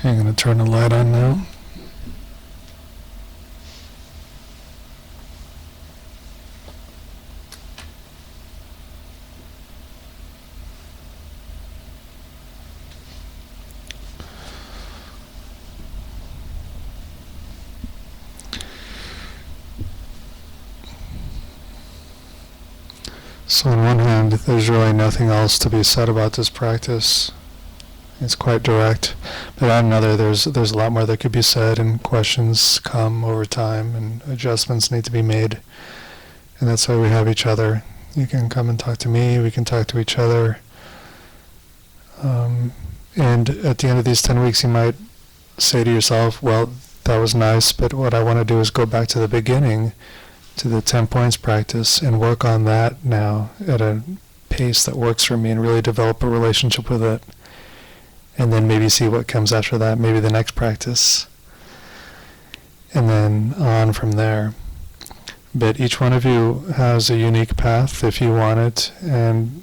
Okay, I'm going to turn the light on now. So on one hand, there's really nothing else to be said about this practice. It's quite direct. But on another, there's a lot more that could be said, and questions come over time, and adjustments need to be made. And that's why we have each other. You can come and talk to me, we can talk to each other. And at the end of these 10 weeks, you might say to yourself, well, that was nice, but what I want to do is go back to the beginning, to the 10 points practice, and work on that now at a pace that works for me and really develop a relationship with it. And then maybe see what comes after that, maybe the next practice. And then on from there. But each one of you has a unique path if you want it, and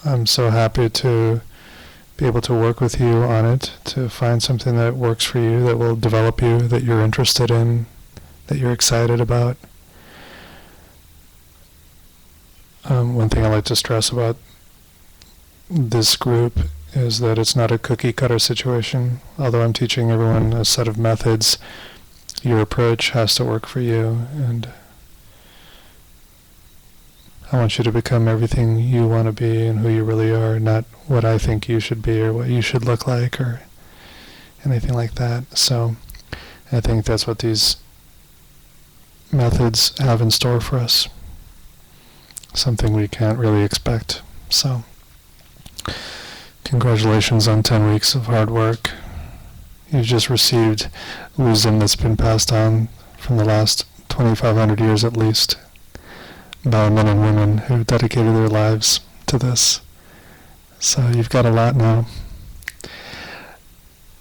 I'm so happy to be able to work with you on it, to find something that works for you, that will develop you, that you're interested in, that you're excited about. One thing I like to stress about this group is that it's not a cookie-cutter situation. Although I'm teaching everyone a set of methods, your approach has to work for you, and I want you to become everything you want to be and who you really are, not what I think you should be or what you should look like or anything like that. So I think that's what these methods have in store for us. Something we can't really expect. So congratulations on 10 weeks of hard work. You've just received wisdom that's been passed on from the last 2,500 years at least, by men and women who dedicated their lives to this. So you've got a lot now.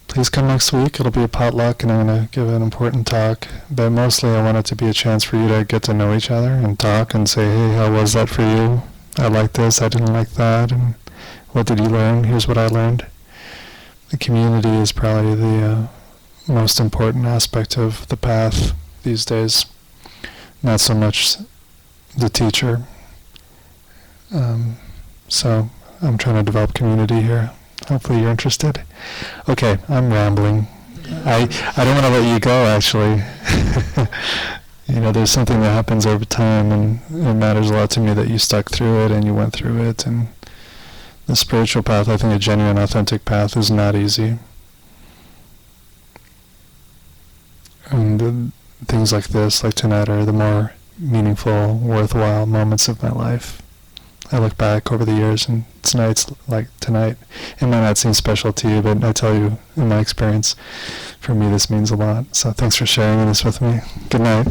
Please come next week. It'll be a potluck, and I'm going to give an important talk. But mostly I want it to be a chance for you to get to know each other and talk and say, hey, how was that for you? I like this, I didn't like that, and what did you learn? Here's what I learned. The community is probably the most important aspect of the path these days. Not so much the teacher. So I'm trying to develop community here. Hopefully you're interested. Okay, I'm rambling. I don't want to let you go, actually. You know, there's something that happens over time, and it matters a lot to me that you stuck through it and you went through it. And the spiritual path, I think a genuine, authentic path, is not easy. And things like this, like tonight, are the more meaningful, worthwhile moments of my life. I look back over the years, and tonight's like tonight. It might not seem special to you, but I tell you, in my experience, for me this means a lot. So thanks for sharing this with me. Good night.